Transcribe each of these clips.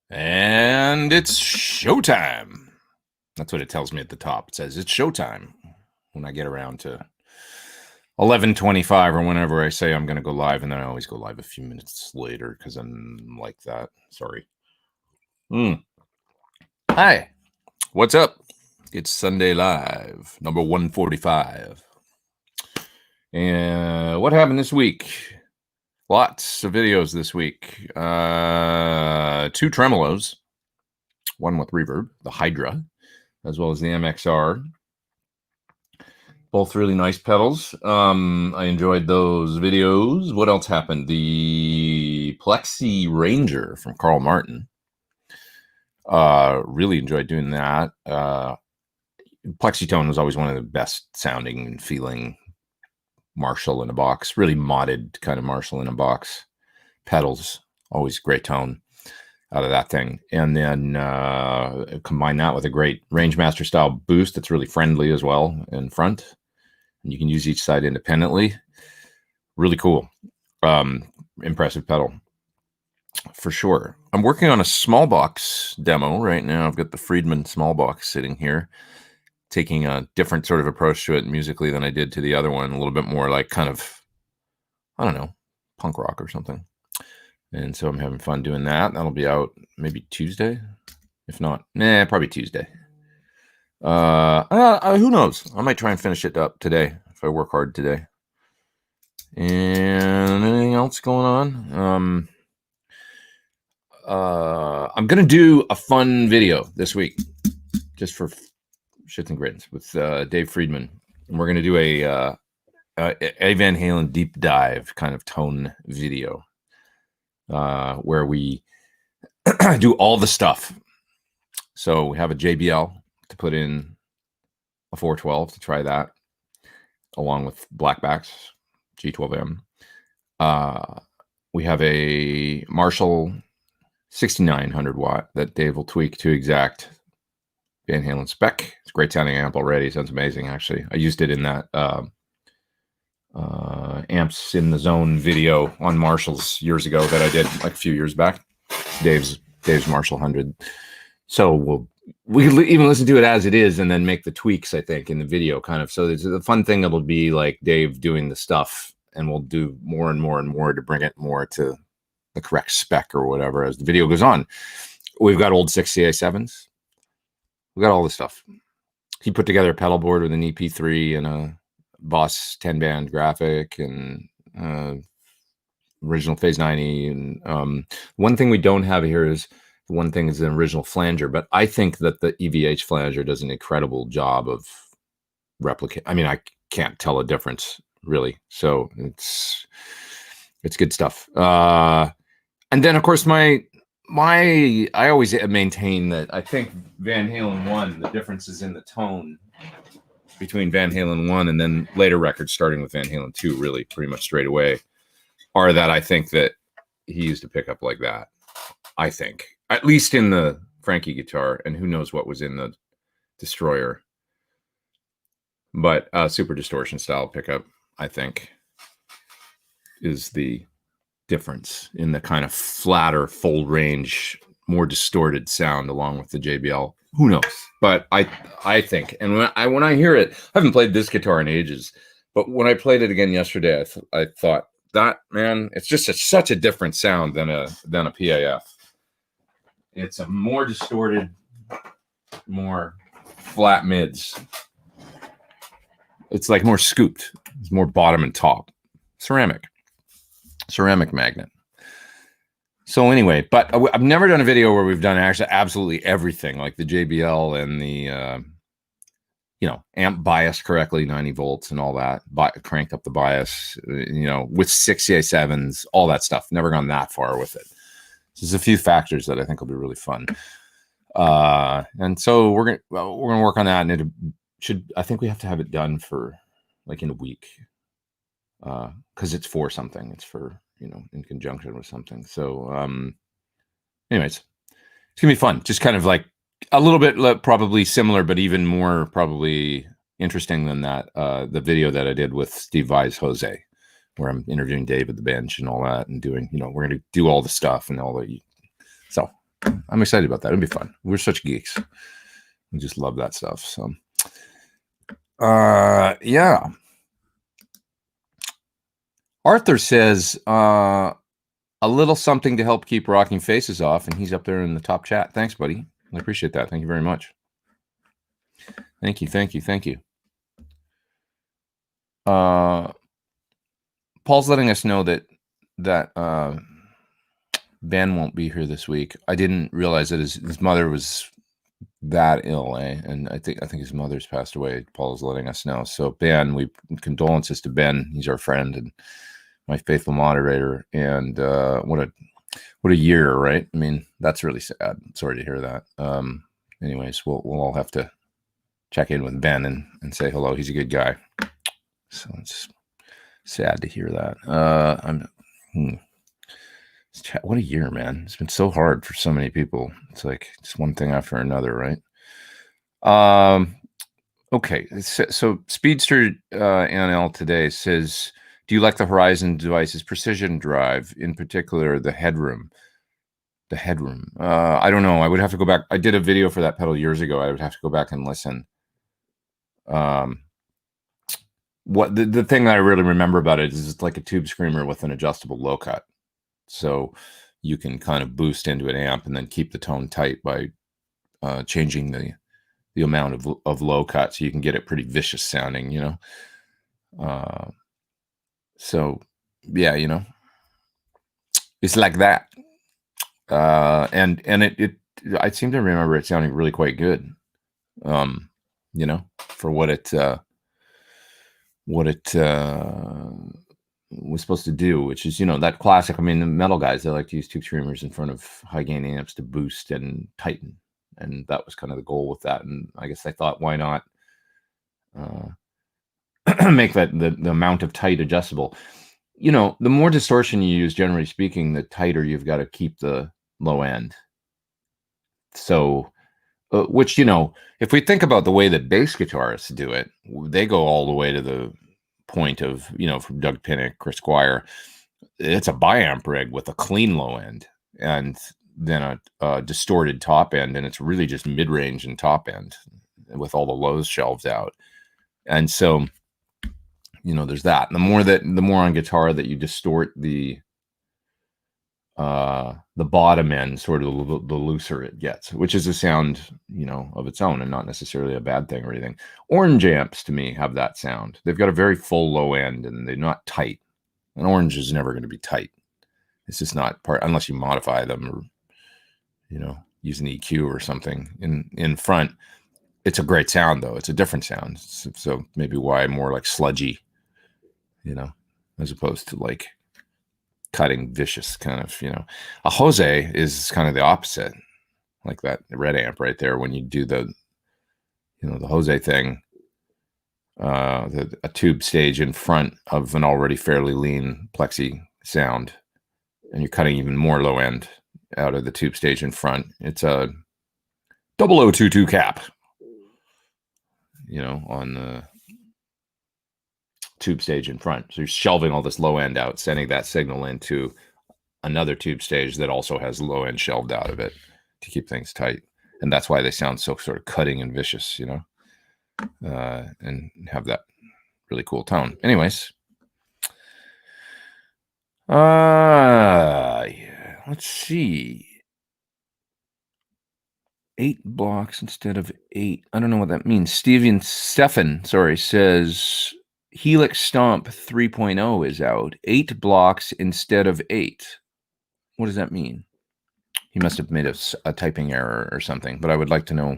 And it's showtime. That's what it tells me at the top. It says it's showtime when I get around to 11:25 or whenever I say I'm going to go live. And then I always go live a few minutes later because I'm like that. Sorry. Hi. What's up? It's Sunday Live, number 145. And what happened this week? Lots of videos this week. 2 tremolos, one with reverb, the Hydra, as well as the MXR. Both really nice pedals. I enjoyed those videos. What else happened? The Plexi Ranger from Carl Martin. Really enjoyed doing that. Plexitone was always one of the best sounding and feeling Marshall in a box, really modded kind of Marshall in a box pedals. Always great tone out of that thing. And then combine that with a great Rangemaster style boost that's really friendly as well in front. And you can use each side independently. Really cool. Impressive pedal for sure. I'm working on a small box demo right now. I've got the Friedman Small Box sitting here, taking a different sort of approach to it musically than I did to the other one. A little bit more like kind of, I don't know, punk rock or something. And so I'm having fun doing that. That'll be out maybe Tuesday. If not, probably Tuesday. Who knows? I might try and finish it up today if I work hard today. And anything else going on? I'm going to do a fun video this week just for shits and grins with Dave Friedman. And we're going to do a Van Halen deep dive kind of tone video where we do all the stuff. So we have a JBL to put in a 412 to try that, along with Blackbacks, G12M. We have a Marshall 6900 watt that Dave will tweak to exact Van Halen spec. It's a great sounding amp already. It sounds amazing, actually. I used it in that Amps in the Zone video on Marshalls years ago that I did like a few years back. Dave's Marshall 100. So we could even listen to it as it is and then make the tweaks, I think, in the video kind of. So it's a fun thing. It'll be like Dave doing the stuff, and we'll do more and more and more to bring it more to the correct spec or whatever as the video goes on. We've got old 6CA7s. We got all this stuff. He put together a pedal board with an EP3 and a Boss 10-band graphic and original Phase 90. And one thing we don't have here is an original flanger, but I think that the EVH flanger does an incredible job of replicate. I mean, I can't tell a difference really. So it's good stuff. And then of course I always maintain that I think Van Halen 1, the differences in the tone between Van Halen 1 and then later records starting with Van Halen 2 really pretty much straight away are that I think that he used a pickup like that. I think, at least in the Frankie guitar, and who knows what was in the Destroyer. But super distortion style pickup, I think, is the difference in the kind of flatter, full range, more distorted sound along with the JBL. Who knows? But I think, and when I hear it, I haven't played this guitar in ages, but when I played it again yesterday, I thought that, man, it's just such a different sound than a PAF. It's a more distorted, more flat mids. It's like more scooped. It's more bottom and top. Ceramic magnet. So anyway, but I've never done a video where we've done actually absolutely everything, like the JBL and the amp bias correctly, 90 volts and all that, cranked up the bias, with 6CA7s, all that stuff. Never gone that far with it. So there's a few factors that I think will be really fun. And so we're gonna work on that, and I think we have to have it done for like in a week. Because it's for something. It's for, in conjunction with something. So, anyways, it's going to be fun. Just kind of like a little bit probably similar, but even more probably interesting than that. The video that I did with Steve Vai's Jose, where I'm interviewing Dave at the bench and all that and doing, we're going to do all the stuff and all the, so I'm excited about that. It'll be fun. We're such geeks. We just love that stuff. So, yeah. Arthur says, a little something to help keep rocking faces off, and he's up there in the top chat. Thanks, buddy. I appreciate that. Thank you very much. Thank you. Paul's letting us know that Ben won't be here this week. I didn't realize that his mother was that ill, and I think his mother's passed away. Paul's letting us know. So Ben, condolences to Ben. He's our friend and my faithful moderator. And what a year, right? I mean, that's really sad. Sorry to hear that. Anyways, we'll all have to check in with Ben and say hello. He's a good guy. So it's sad to hear that. What a year, man. It's been so hard for so many people. It's like just one thing after another, right? Okay. So Speedster NL today says, do you like the Horizon device's precision drive, in particular the headroom? I don't know. I would have to go back. I did a video for that pedal years ago. I would have to go back and listen. What the thing that I really remember about it is it's like a tube screamer with an adjustable low cut. So you can kind of boost into an amp and then keep the tone tight by changing the amount of low cut, so you can get it pretty vicious sounding, you know. So yeah, you know, it's like that. And it I seem to remember it sounding really quite good. You know, for what it was supposed to do, which is, you know, that classic. I mean, the metal guys, they like to use tube screamers in front of high gain amps to boost and tighten, and that was kind of the goal with that. And I guess I thought, why not make that the amount of tight adjustable? You know, the more distortion you use, generally speaking, the tighter you've got to keep the low end. So, which, you know, if we think about the way that bass guitarists do it, they go all the way to the point of, you know, from Doug Pinnick, Chris Squire, it's a biamp rig with a clean low end and then a distorted top end, and it's really just mid-range and top end with all the lows shelved out. And so, you know, there's that. And the more on guitar that you distort the bottom end, sort of the looser it gets, which is a sound, you know, of its own and not necessarily a bad thing or anything. Orange amps to me have that sound. They've got a very full low end and they're not tight. An orange is never going to be tight. It's just not part, unless you modify them or, you know, use an EQ or something in front. It's a great sound though. It's a different sound. So maybe why more like sludgy, you know, as opposed to like cutting, vicious kind of, you know. A Jose is kind of the opposite, like that red amp right there. When you do the, you know, the Jose thing, a tube stage in front of an already fairly lean plexi sound, and you're cutting even more low end out of the tube stage in front. It's a 0022 cap, you know, on the tube stage in front. So you're shelving all this low end out, sending that signal into another tube stage that also has low end shelved out of it to keep things tight. And that's why they sound so sort of cutting and vicious, you know, and have that really cool tone. Anyways, yeah, let's see. 8 blocks instead of 8. I don't know what that means. Stephen, sorry, says Helix Stomp 3.0 is out. 8 blocks instead of 8. What does that mean? He must have made a typing error or something, but I would like to know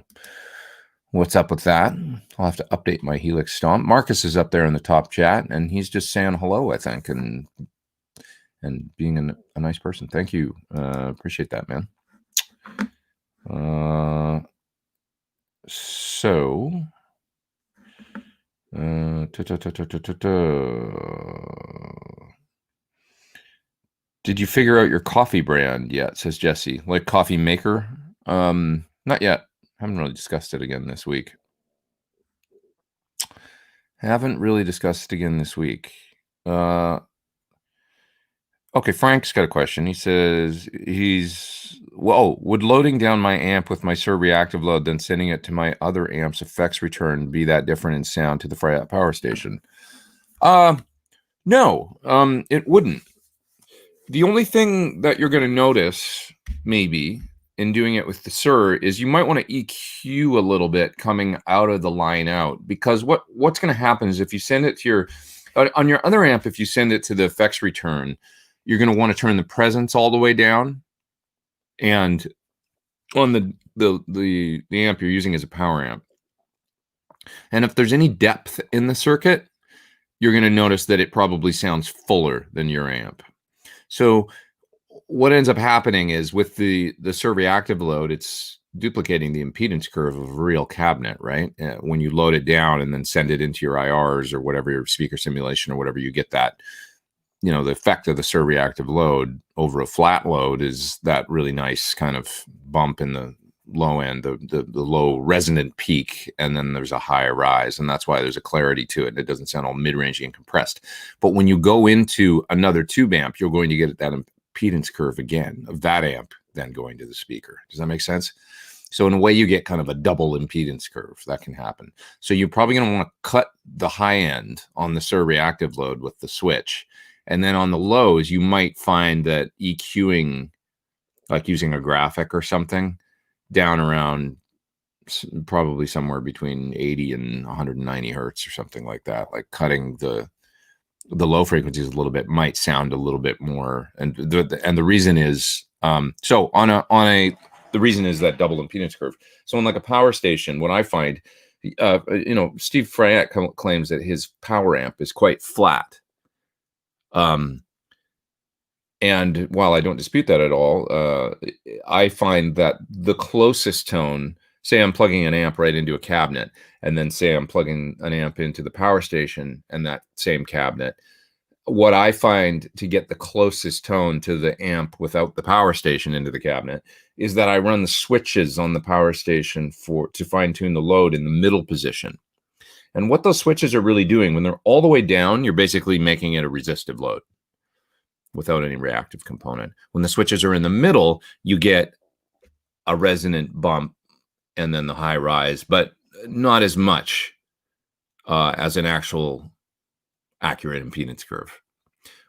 what's up with that. I'll have to update my Helix Stomp. Marcus is up there in the top chat, and he's just saying hello, I think, and being a nice person. Thank you. Appreciate that, man. So, did you figure out your coffee brand yet? Says Jesse. Like coffee maker? Not yet. Haven't really discussed it again this week. Okay, Frank's got a question. He says would loading down my amp with my SIR reactive load, then sending it to my other amp's effects return be that different in sound to the power station? No, it wouldn't. The only thing that you're going to notice, maybe, in doing it with the SIR is you might want to EQ a little bit coming out of the line out, because what's going to happen is if you send it to on your other amp, if you send it to the effects return, you're going to want to turn the presence all the way down, and on the amp you're using as a power amp, and if there's any depth in the circuit, you're going to notice that it probably sounds fuller than your amp. So what ends up happening is with the SIR reactive load, it's duplicating the impedance curve of a real cabinet, right? When you load it down and then send it into your IRs or whatever, your speaker simulation or whatever, you get that, the effect of the SIR reactive load over a flat load is that really nice kind of bump in the low end, the low resonant peak, and then there's a high rise, and that's why there's a clarity to it. It doesn't sound all mid-rangey and compressed. But when you go into another tube amp, you're going to get that impedance curve again of that amp then going to the speaker. Does that make sense? So in a way, you get kind of a double impedance curve. That can happen. So you're probably going to want to cut the high end on the SIR reactive load with the switch. And then on the lows, you might find that EQing, like using a graphic or something, down around probably somewhere between 80 and 190 hertz or something like that, like cutting the low frequencies a little bit might sound a little bit more. And the reason is, the reason is that double impedance curve. So in like a power station, what I find, Steve Freyette claims that his power amp is quite flat. And while I don't dispute that at all, I find that the closest tone, say I'm plugging an amp right into a cabinet, and then say I'm plugging an amp into the power station and that same cabinet, what I find to get the closest tone to the amp without the power station into the cabinet is that I run the switches on the power station to fine tune the load in the middle position. And what those switches are really doing, when they're all the way down, you're basically making it a resistive load without any reactive component. When the switches are in the middle, you get a resonant bump and then the high rise, but not as much as an actual accurate impedance curve.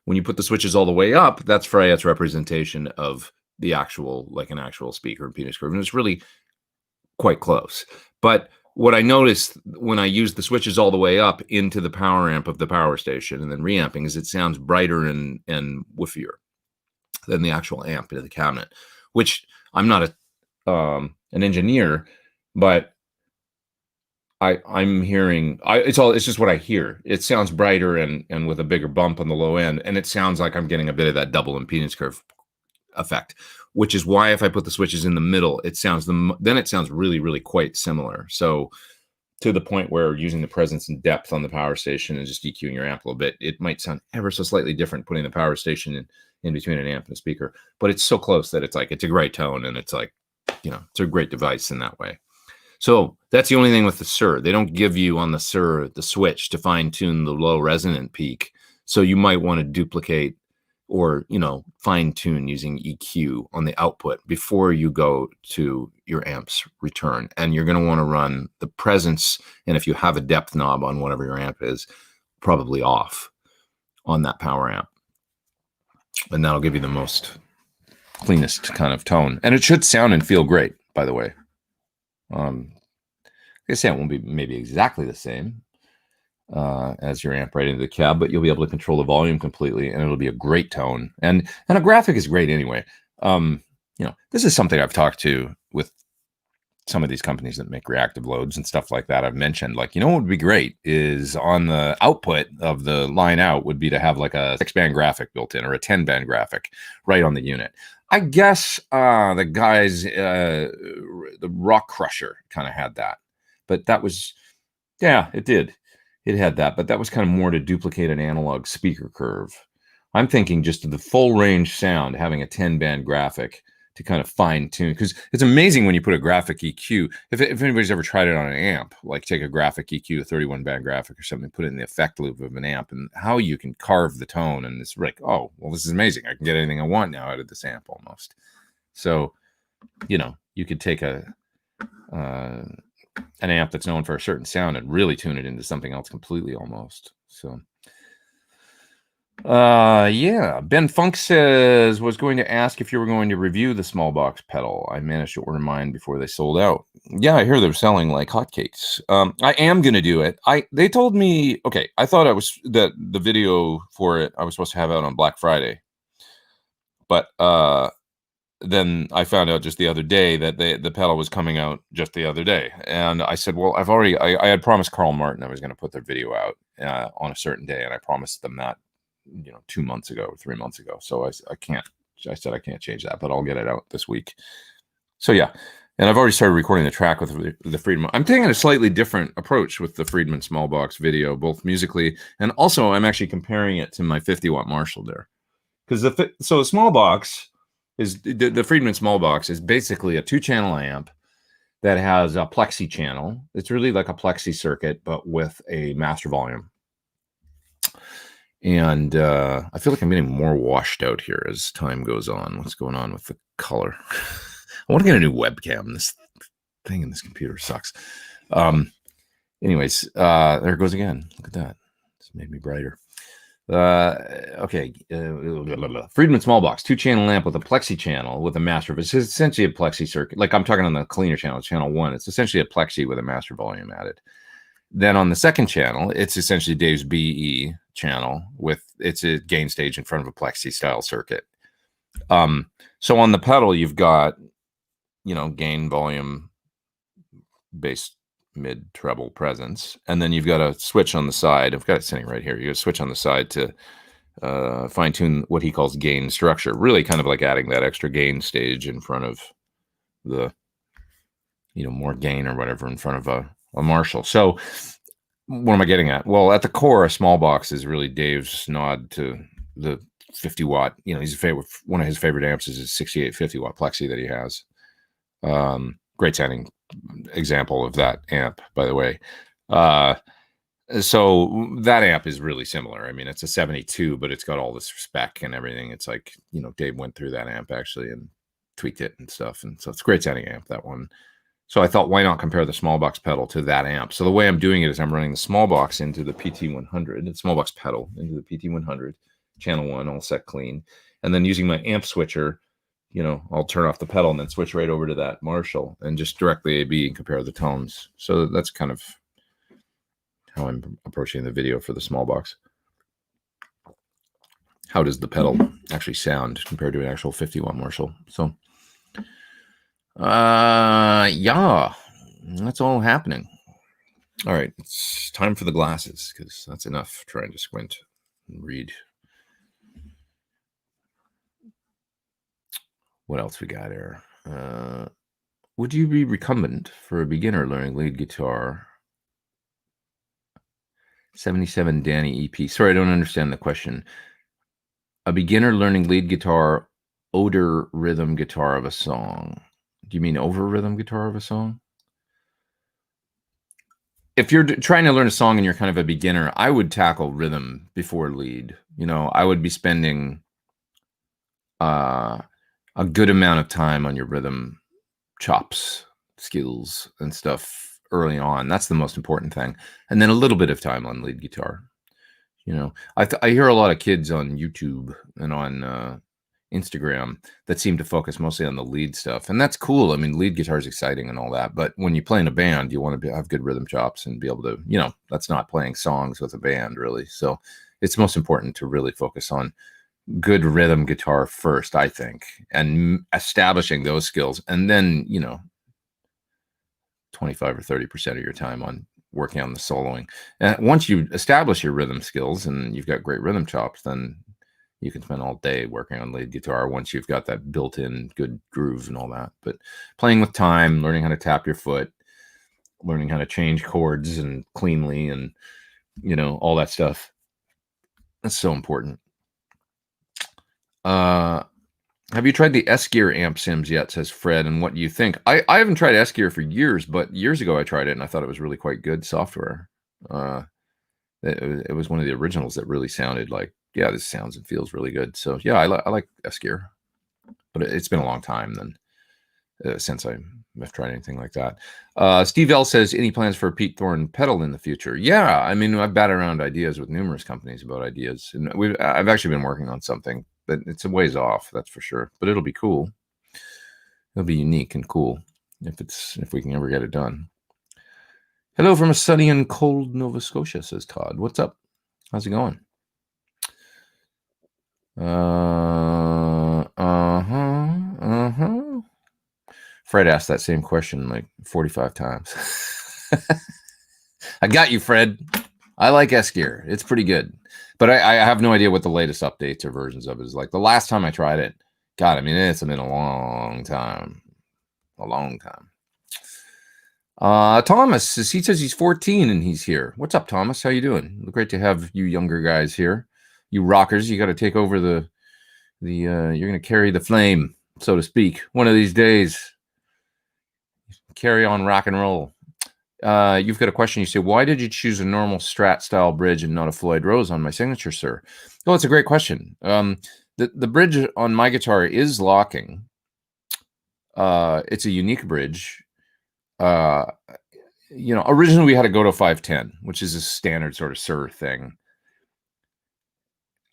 When you put the switches all the way up, that's Freyette's representation of the actual, like an actual speaker impedance curve. And it's really quite close. But what I noticed when I use the switches all the way up into the power amp of the power station and then reamping is it sounds brighter and woofier than the actual amp in the cabinet, which I'm not an engineer, but I'm hearing, it's just what I hear. It sounds brighter and with a bigger bump on the low end. And it sounds like I'm getting a bit of that double impedance curve effect, which is why if I put the switches in the middle, it sounds really, really quite similar. So to the point where using the presence and depth on the power station and just EQing your amp a little bit, it might sound ever so slightly different putting the power station in between an amp and a speaker, but it's so close that it's a great tone, and it's like, it's a great device in that way. So that's the only thing with the SIR. They don't give you on the SIR the switch to fine tune the low resonant peak. So you might want to duplicate or, fine tune using EQ on the output before you go to your amp's return. And you're going to want to run the presence, and if you have a depth knob on whatever your amp is, probably off on that power amp. And that'll give you the most cleanest kind of tone. And it should sound and feel great, by the way. Like I say, it won't be maybe exactly the same as your amp right into the cab, but you'll be able to control the volume completely, and it'll be a great tone. And a graphic is great anyway. This is something I've talked to with some of these companies that make reactive loads and stuff like that. I've mentioned, what would be great is on the output of the line out would be to have like a 6-band graphic built in, or a 10-band graphic right on the unit. I guess the guys, the Rock Crusher kind of had that, but that was, yeah, it did. It had that, but that was kind of more to duplicate an analog speaker curve. I'm thinking just the full range sound, having a 10-band graphic to kind of fine tune, because it's amazing when you put a graphic EQ. If anybody's ever tried it on an amp, like take a graphic EQ, a 31 band graphic or something, put it in the effect loop of an amp, and how you can carve the tone. And it's like, oh, well, this is amazing. I can get anything I want now out of this amp almost. So, you know, you could take an amp that's known for a certain sound and really tune it into something else completely almost. So yeah, Ben Funk says, was going to ask if you were going to review the small box pedal. I managed to order mine before they sold out. Yeah, I hear they're selling like hotcakes. I am going to do it. They told me, okay, I thought that the video for it I was supposed to have out on Black Friday, but then I found out just the other day that the pedal was coming out just the other day. And I said, well, I had promised Carl Martin I was going to put their video out on a certain day. And I promised them that, 2 months ago, 3 months ago. So I said, I can't change that, but I'll get it out this week. So yeah. And I've already started recording the track with the Friedman. I'm taking a slightly different approach with the Friedman Small Box video, both musically, and also I'm actually comparing it to my 50-watt Marshall there. Because the small box is the Friedman Small Box is basically a 2-channel amp that has a plexi channel. It's really like a plexi circuit, but with a master volume. And I feel like I'm getting more washed out here as time goes on. What's going on with the color? I want to get a new webcam. This thing in this computer sucks. Anyways, there it goes again. Look at that. It's made me brighter. Okay. Friedman Small Box, 2-channel amp with a plexi channel with a master. It's essentially a plexi circuit. Like I'm talking on the cleaner channel, channel 1. It's essentially a plexi with a master volume added. Then on the second channel, it's essentially Dave's BE channel it's a gain stage in front of a plexi style circuit. So on the pedal, you've got, gain, volume, bass, mid, treble, presence, and then you've got a switch on the side. I've got it sitting right here. You got a switch on the side to fine tune what he calls gain structure. Really, kind of like adding that extra gain stage in front of the, more gain or whatever in front of a Marshall. So what am I getting at? Well, at the core, a small box is really Dave's nod to the 50-watt. One of his favorite amps is his 68 50-watt plexi that he has. Great sounding example of that amp, by the way. So that amp is really similar. I mean, it's a 72, but it's got all this spec and everything. It's like, Dave went through that amp actually and tweaked it and stuff. And so it's a great sounding amp, that one. So I thought, why not compare the small box pedal to that amp? So the way I'm doing it is I'm running the small box into the PT100, the small box pedal into the PT100, channel 1, all set clean. And then using my amp switcher, I'll turn off the pedal and then switch right over to that Marshall and just directly A/B and compare the tones. So that's kind of how I'm approaching the video for the small box. How does the pedal actually sound compared to an actual 50-watt Marshall? So yeah, that's all happening. All right, it's time for the glasses, because that's enough trying to squint and read. What else we got here? Would you be recumbent for a beginner learning lead guitar? 77 Danny EP. Sorry, I don't understand the question. A beginner learning lead guitar, oder rhythm guitar of a song. Do you mean over rhythm guitar of a song? If you're trying to learn a song and you're kind of a beginner, I would tackle rhythm before lead. I would be spending a good amount of time on your rhythm chops, skills, and stuff early on. That's the most important thing. And then a little bit of time on lead guitar. I hear a lot of kids on YouTube and on Instagram that seem to focus mostly on the lead stuff, and that's cool. I mean, lead guitar is exciting and all that, but when you play in a band, you want to have good rhythm chops and be able to, that's not playing songs with a band really. So it's most important to really focus on good rhythm guitar first, I think, and establishing those skills, and then 25 or 30% of your time on working on the soloing. And once you establish your rhythm skills and you've got great rhythm chops, then you can spend all day working on lead guitar once you've got that built-in good groove and all that. But playing with time, learning how to tap your foot, learning how to change chords and cleanly, and all that stuff, that's so important. Have you tried the S-Gear amp sims yet, says Fred, and what do you think? I haven't tried S-Gear for years, but years ago I tried it, and I thought it was really quite good software. It was one of the originals that really sounded like, yeah, this sounds and feels really good. So yeah, I like S-Gear, but it's been a long time then since I've tried anything like that. Steve L says, any plans for a Pete Thorn pedal in the future? Yeah, I mean, I've batted around ideas with numerous companies about ideas, and I've actually been working on something, but it's a ways off, that's for sure. But it'll be cool. It'll be unique and cool if we can ever get it done. Hello from a sunny and cold Nova Scotia, says Todd. What's up? How's it going? Fred asked that same question like 45 times. I got you, Fred. I like S-Gear. It's pretty good. But I have no idea what the latest updates or versions of it is like. The last time I tried it, God, I mean, it's been a long time. A long time. Thomas, he says he's 14 and he's here. What's up, Thomas? How you doing? Great to have you younger guys here. You rockers, you got to take over you're going to carry the flame, so to speak. One of these days, carry on rock and roll. You've got a question. You say, why did you choose a normal Strat style bridge and not a Floyd Rose on my signature, sir? Well, it's a great question. The bridge on my guitar is locking. It's a unique bridge. Originally we had a Goto 510, which is a standard sort of Sir thing.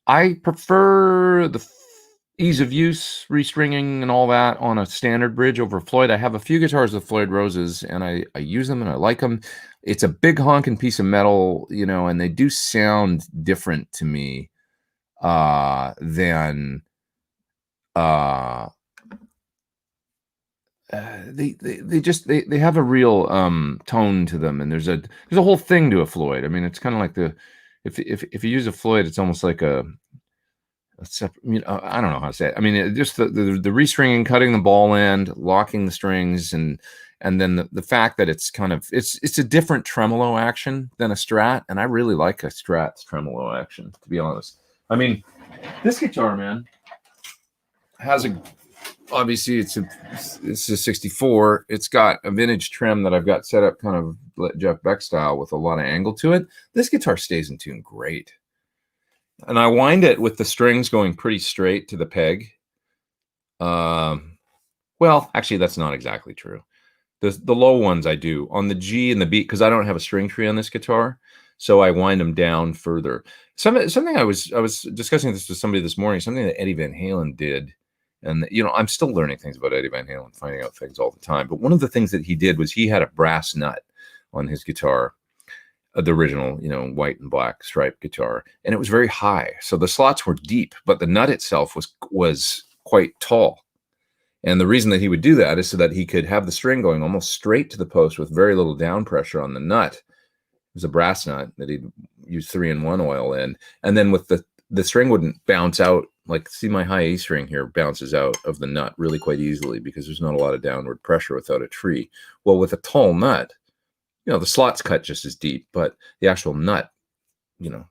I prefer the ease of use, restringing and all that on a standard bridge over Floyd. I have a few guitars with Floyd Roses and I use them and I like them. It's a big honking piece of metal, and they do sound different to me than they have a real tone to them, and there's a whole thing to a Floyd. I mean, it's kind of like if you use a Floyd, it's almost like a separate, I don't know how to say it. I mean, just the restringing, cutting the ball end, locking the strings, and then the fact that it's kind of it's a different tremolo action than a Strat, and I really like a Strat's tremolo action, to be honest. I mean, this guitar, man, has obviously it's a 64. It's got a vintage trim that I've got set up kind of Jeff Beck style with a lot of angle to it. This guitar stays in tune great. And I wind it with the strings going pretty straight to the peg. Well, actually, that's not exactly true. The low ones I do on the G and the B, because I don't have a string tree on this guitar, so I wind them down further. Something I was discussing this with somebody this morning, something that Eddie Van Halen did. And, I'm still learning things about Eddie Van Halen, finding out things all the time. But one of the things that he did was he had a brass nut on his guitar, the original, white and black striped guitar. And it was very high. So the slots were deep, but the nut itself was quite tall. And the reason that he would do that is so that he could have the string going almost straight to the post with very little down pressure on the nut. It was a brass nut that he'd use 3-in-1 oil in. And then with the string wouldn't bounce out. Like, see my high A string here bounces out of the nut really quite easily because there's not a lot of downward pressure without a tree. Well, with a tall nut, the slots cut just as deep, but the actual nut,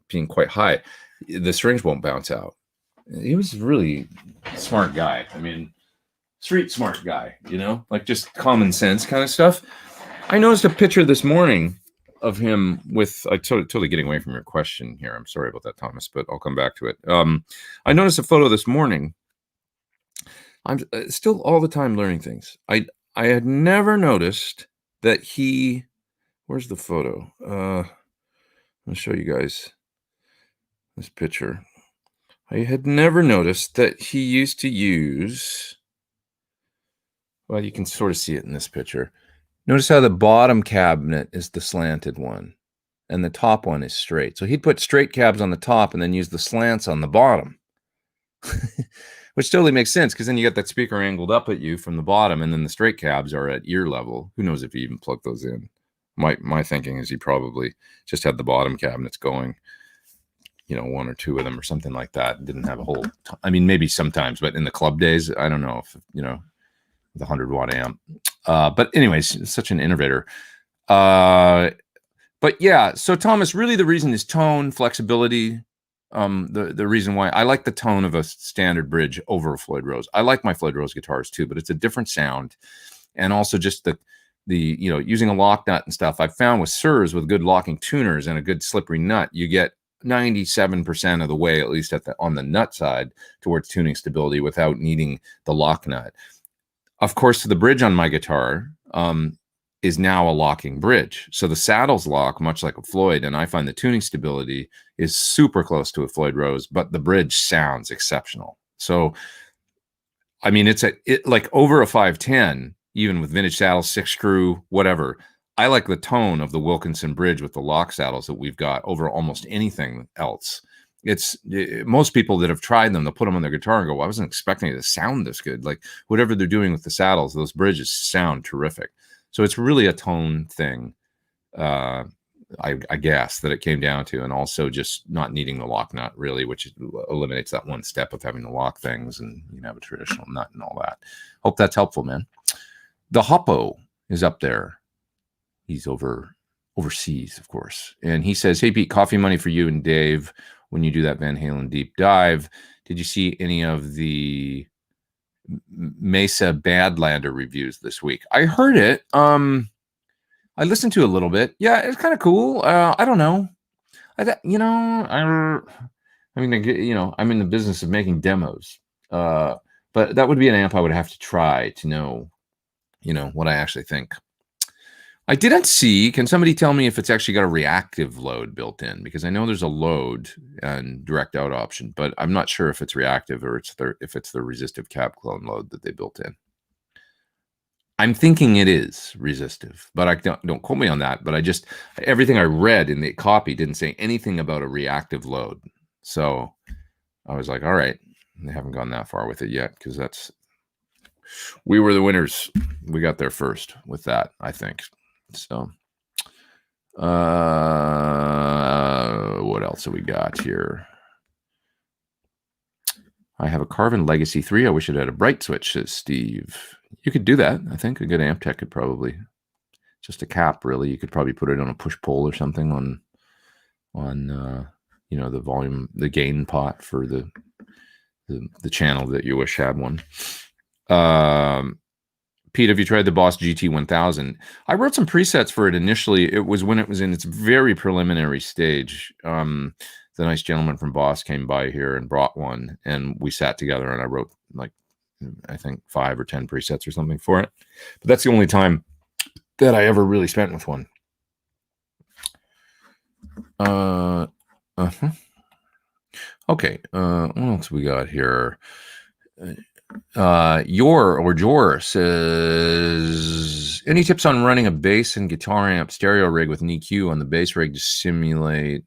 being quite high, the strings won't bounce out. He was a really smart guy. I mean, street smart guy, like just common sense kind of stuff. I noticed a picture this morning of him with, totally getting away from your question here. I'm sorry about that, Thomas, but I'll come back to it. I noticed a photo this morning. I'm still all the time learning things. I had never noticed that he, where's the photo? I'll show you guys this picture. I had never noticed that he used to use, well, you can sort of see it in this picture. Notice how the bottom cabinet is the slanted one and the top one is straight. So he'd put straight cabs on the top and then use the slants on the bottom, which totally makes sense because then you got that speaker angled up at you from the bottom and then the straight cabs are at ear level. Who knows if he even plugged those in? My thinking is he probably just had the bottom cabinets going, one or two of them or something like that. Didn't have a whole, I mean, maybe sometimes, but in the club days, I don't know if, the 100-watt amp. But anyways, such an innovator. But yeah, so Thomas, really the reason is tone, flexibility, the reason why I like the tone of a standard bridge over a Floyd Rose. I like my Floyd Rose guitars too, but it's a different sound, and also just the using a lock nut and stuff. I've found with Suhrs with good locking tuners and a good slippery nut, you get 97% of the way, at least on the nut side, towards tuning stability without needing the lock nut. Of course, the bridge on my guitar is now a locking bridge. So the saddle's lock, much like a Floyd, and I find the tuning stability is super close to a Floyd Rose, but the bridge sounds exceptional. So, I mean, it's like over a 510, even with vintage saddles, 6-screw, whatever. I like the tone of the Wilkinson bridge with the lock saddles that we've got over almost anything else. It's most people that have tried them, they'll put them on their guitar and go, well, I wasn't expecting it to sound this good. Like whatever they're doing with the saddles, those bridges sound terrific. So it's really a tone thing, I guess, that it came down to, and also just not needing the lock nut really, which eliminates that one step of having to lock things, and you can have a traditional nut and all that. Hope that's helpful, man. The Hoppo is up there. He's overseas, of course, and he says, "Hey Pete, coffee money for you and Dave when you do that Van Halen deep dive. Did you see any of the Mesa Badlander reviews this week?" I heard it. I listened to a little bit. Yeah, it's kind of cool. I don't know. I mean, I'm in the business of making demos. But that would be an amp I would have to try to know, what I actually think. I didn't see. Can somebody tell me if it's actually got a reactive load built in? Because I know there's a load and direct out option, but I'm not sure if it's reactive or if it's the resistive cab clone load that they built in. I'm thinking it is resistive, but I don't quote me on that. But everything I read in the copy didn't say anything about a reactive load. So I was like, all right, they haven't gone that far with it yet, because we were the winners. We got there first with that, I think. So what else have we got here? I have a Carvin Legacy 3. I wish it had a bright switch, says Steve. You could do that. I think a good Amp Tech could probably, just a cap, really. You could probably put it on a push-pull or something on the volume, the gain pot for the channel that you wish had one. Pete, have you tried the Boss GT1000? I wrote some presets for it initially. It was when it was in its very preliminary stage. The nice gentleman from Boss came by here and brought one, and we sat together, and I wrote, I think 5 or 10 presets or something for it. But that's the only time that I ever really spent with one. Okay, what else we got here? Jor says, any tips on running a bass and guitar amp stereo rig with an EQ on the bass rig to simulate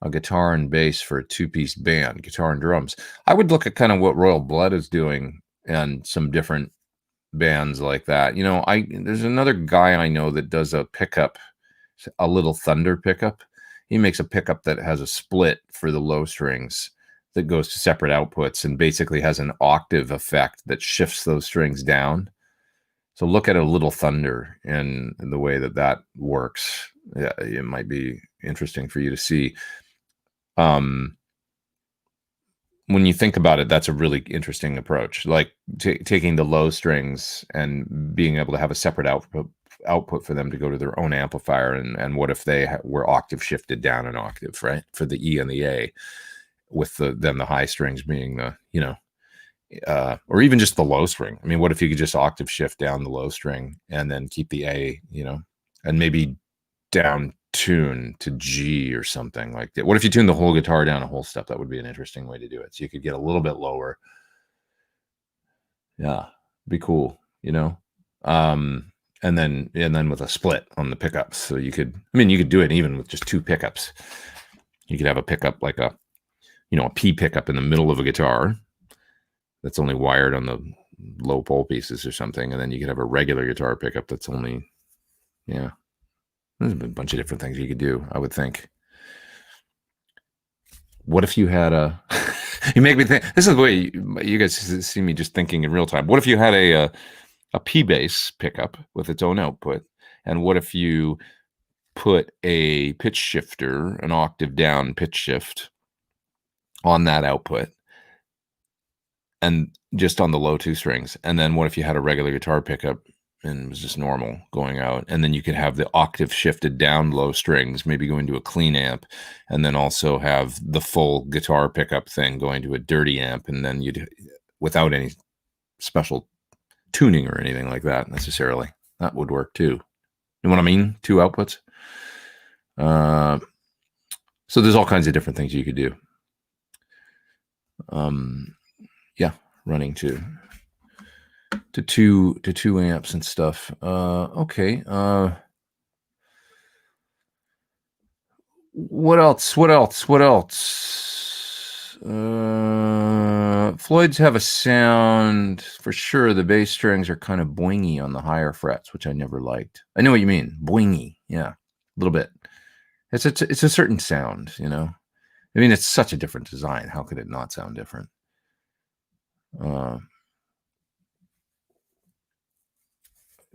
a guitar and bass for a 2-piece band, guitar and drums? I would look at kind of what Royal Blood is doing and some different bands like that. There's another guy I know that does a pickup, a Little Thunder pickup. He makes a pickup that has a split for the low strings that goes to separate outputs and basically has an octave effect that shifts those strings down. So look at a Little Thunder and the way that works. Yeah, it might be interesting for you to see. When you think about it, that's a really interesting approach, like taking the low strings and being able to have a separate output for them to go to their own amplifier. And what if they were octave shifted down an octave, right? For the E and the A, with then the high strings being the, or even just the low string. I mean, what if you could just octave shift down the low string and then keep the A, and maybe down tune to G or something like that? What if you tune the whole guitar down a whole step? That would be an interesting way to do it. So you could get a little bit lower. Yeah, be cool, and then with a split on the pickups. So you could do it even with just 2 pickups. You could have a pickup like a P pickup in the middle of a guitar that's only wired on the low pole pieces or something. And then you could have a regular guitar pickup that's only, there's a bunch of different things you could do, I would think. What if you had you make me think, this is the way you guys see me just thinking in real time. What if you had a P bass pickup with its own output? And what if you put a pitch shifter, an octave down pitch shift, on that output, and just on the low 2 strings. And then what if you had a regular guitar pickup and it was just normal going out? And then you could have the octave shifted down low strings, maybe going to a clean amp, and then also have the full guitar pickup thing going to a dirty amp, and then you'd, without any special tuning or anything like that necessarily, that would work too. You know what I mean? 2 outputs. So there's all kinds of different things you could do. Yeah, running to 2 amps and stuff. Okay. What else? Floyds have a sound for sure. The bass strings are kind of boingy on the higher frets, which I never liked. I know what you mean, boingy. Yeah, a little bit. It's a certain sound, you know. I mean, it's such a different design. How could it not sound different?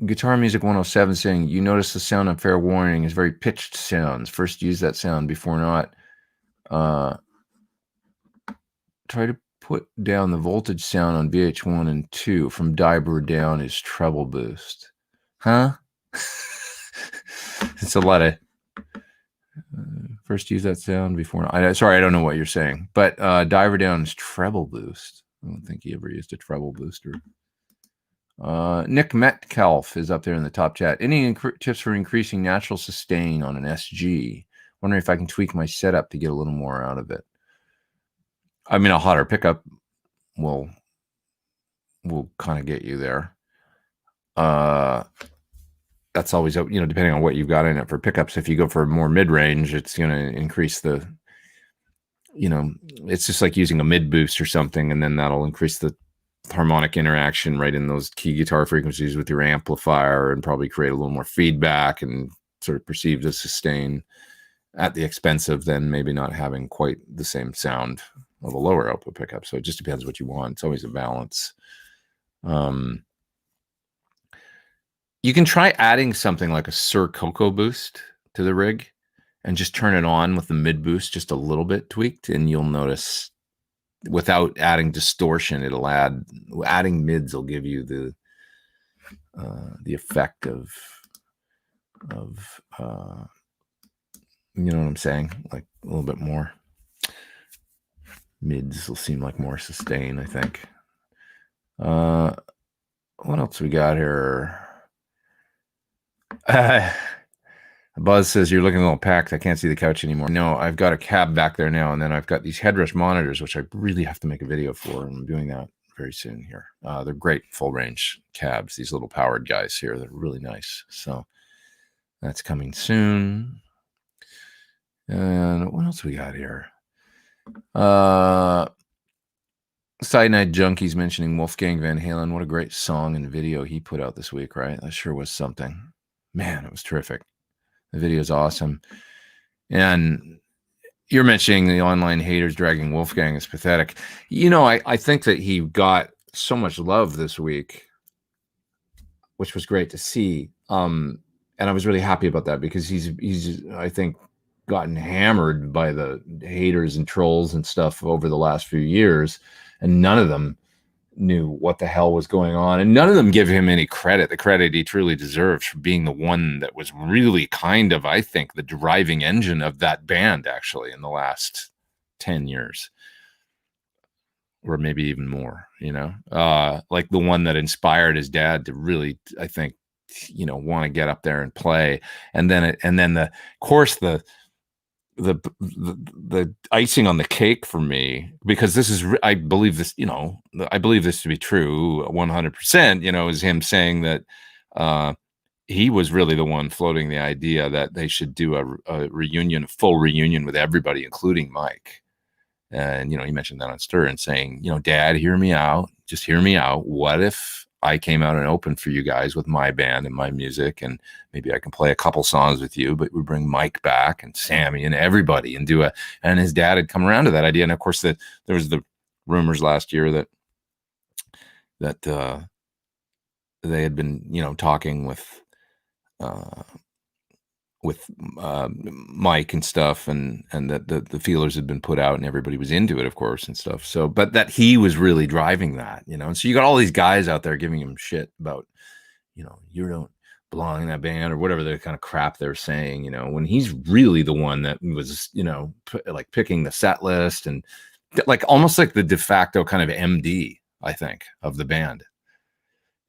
Guitar Music 107 saying, you notice the sound on Fair Warning is very pitched sounds. First use that sound, before not. Try to put down the voltage sound on VH1 and 2. From Diber down is treble boost. Huh? It's a lot of... first use that sound before not. Sorry, I don't know what you're saying. But Diver down is treble boost. I don't think he ever used a treble booster. Nick Metcalf is up there in the top chat. Any tips for increasing natural sustain on an SG? Wondering if I can tweak my setup to get a little more out of it. I mean, a hotter pickup will kind of get you there. That's always, you know, depending on what you've got in it for pickups. If you go for more mid-range, it's going to increase the, you know, it's just like using a mid boost or something, and then that'll increase the harmonic interaction right in those key guitar frequencies with your amplifier, and probably create a little more feedback and sort of perceived as sustain at the expense of then maybe not having quite the same sound of a lower output pickup. So it just depends what you want. It's always a balance. You can try adding something like a Sir Coco boost to the rig and just turn it on with the mid boost just a little bit tweaked, and you'll notice without adding distortion, it'll adding mids will give you the effect of you know what I'm saying? Like a little bit more. Mids will seem like more sustain, I think. What else we got here? Buzz says, you're looking a little packed. I can't see the couch anymore. No, I've got a cab back there now, and then I've got these headrest monitors, which I really have to make a video for, and I'm doing that very soon here. They're great full-range cabs, these little powered guys here. They're really nice. So that's coming soon. And what else we got here? Cyanide Junkies mentioning Wolfgang Van Halen. What a great song and video he put out this week, right? That sure was something. Man, it was terrific. The video is awesome. And you're mentioning the online haters dragging Wolfgang is pathetic. You know, I think that he got so much love this week, which was great to see. And I was really happy about that, because he's I think gotten hammered by the haters and trolls and stuff over the last few years, and none of them knew what the hell was going on, and none of them give him any credit, the credit he truly deserves for being the one that was really kind of, I think, the driving engine of that band actually in the last 10 years, or maybe even more, you know, like the one that inspired his dad to really, I think, you know, want to get up there and play. And then the course, the icing on the cake for me, because this is, I believe this, you know, I believe this to be true 100%, you know, is him saying that he was really the one floating the idea that they should do a reunion, a full reunion with everybody, including Mike. And, you know, he mentioned that on Stir, and saying, you know, Dad, hear me out. Just hear me out. What if I came out and opened for you guys with my band and my music, and maybe I can play a couple songs with you, but we bring Mike back and Sammy and everybody and and his dad had come around to that idea. And of course there was the rumors last year that they had been, you know, talking with with Mike and stuff, and that the feelers had been put out and everybody was into it, of course, and stuff. So, but that he was really driving that, you know. And so you got all these guys out there giving him shit about, you know, you don't belong in that band or whatever the kind of crap they're saying, you know, when he's really the one that was, you know, like picking the set list and like almost like the de facto kind of MD, I think, of the band.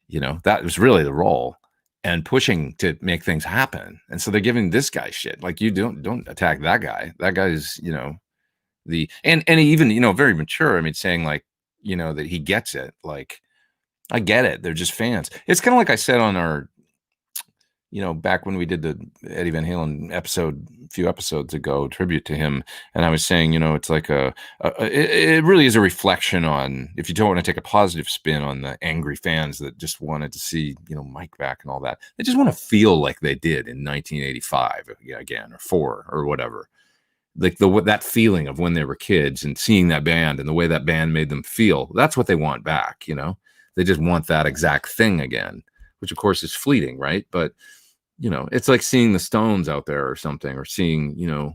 You know, that was really the role. And pushing to make things happen. And so they're giving this guy shit. Like, you don't attack that guy. That guy's, you know, and even, you know, very mature. I mean, saying like, you know, that he gets it. Like, I get it. They're just fans. It's kind of like I said on our, you know, back when we did the Eddie Van Halen episode a few episodes ago, tribute to him. And I was saying, you know, it's like it really is a reflection on, if you don't want to take a positive spin on the angry fans that just wanted to see, you know, Mike back and all that. They just want to feel like they did in 1985 again, or 4 or whatever. Like that feeling of when they were kids and seeing that band and the way that band made them feel. That's what they want back, you know. They just want that exact thing again, which of course is fleeting, right? But you know, it's like seeing the Stones out there or something, or seeing, you know,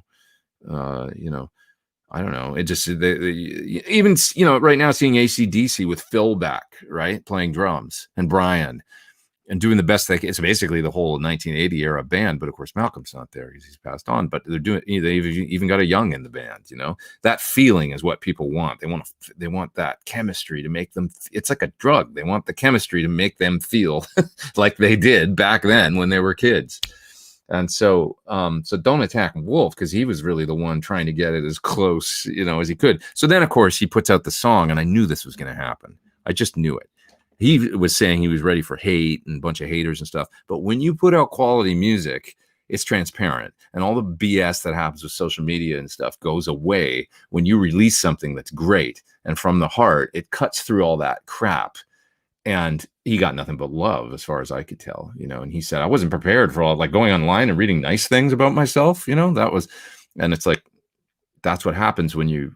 I don't know. It just, even, you know, right now seeing AC/DC with Phil back, right, playing drums, and Brian, and doing the best they can. It's basically the whole 1980 era band, but of course Malcolm's not there because he's passed on. But they're doing. They've even got a young in the band. You know, that feeling is what people want. They want that chemistry to make them. It's like a drug. They want the chemistry to make them feel like they did back then when they were kids. And so don't attack Wolf, because he was really the one trying to get it as close, you know, as he could. So then, of course, he puts out the song, and I knew this was going to happen. I just knew it. He was saying he was ready for hate and a bunch of haters and stuff. But when you put out quality music, it's transparent. And all the BS that happens with social media and stuff goes away when you release something that's great. And from the heart, it cuts through all that crap. And he got nothing but love, as far as I could tell, you know. And he said, I wasn't prepared for all, like, going online and reading nice things about myself, you know. That was, and it's like, that's what happens when you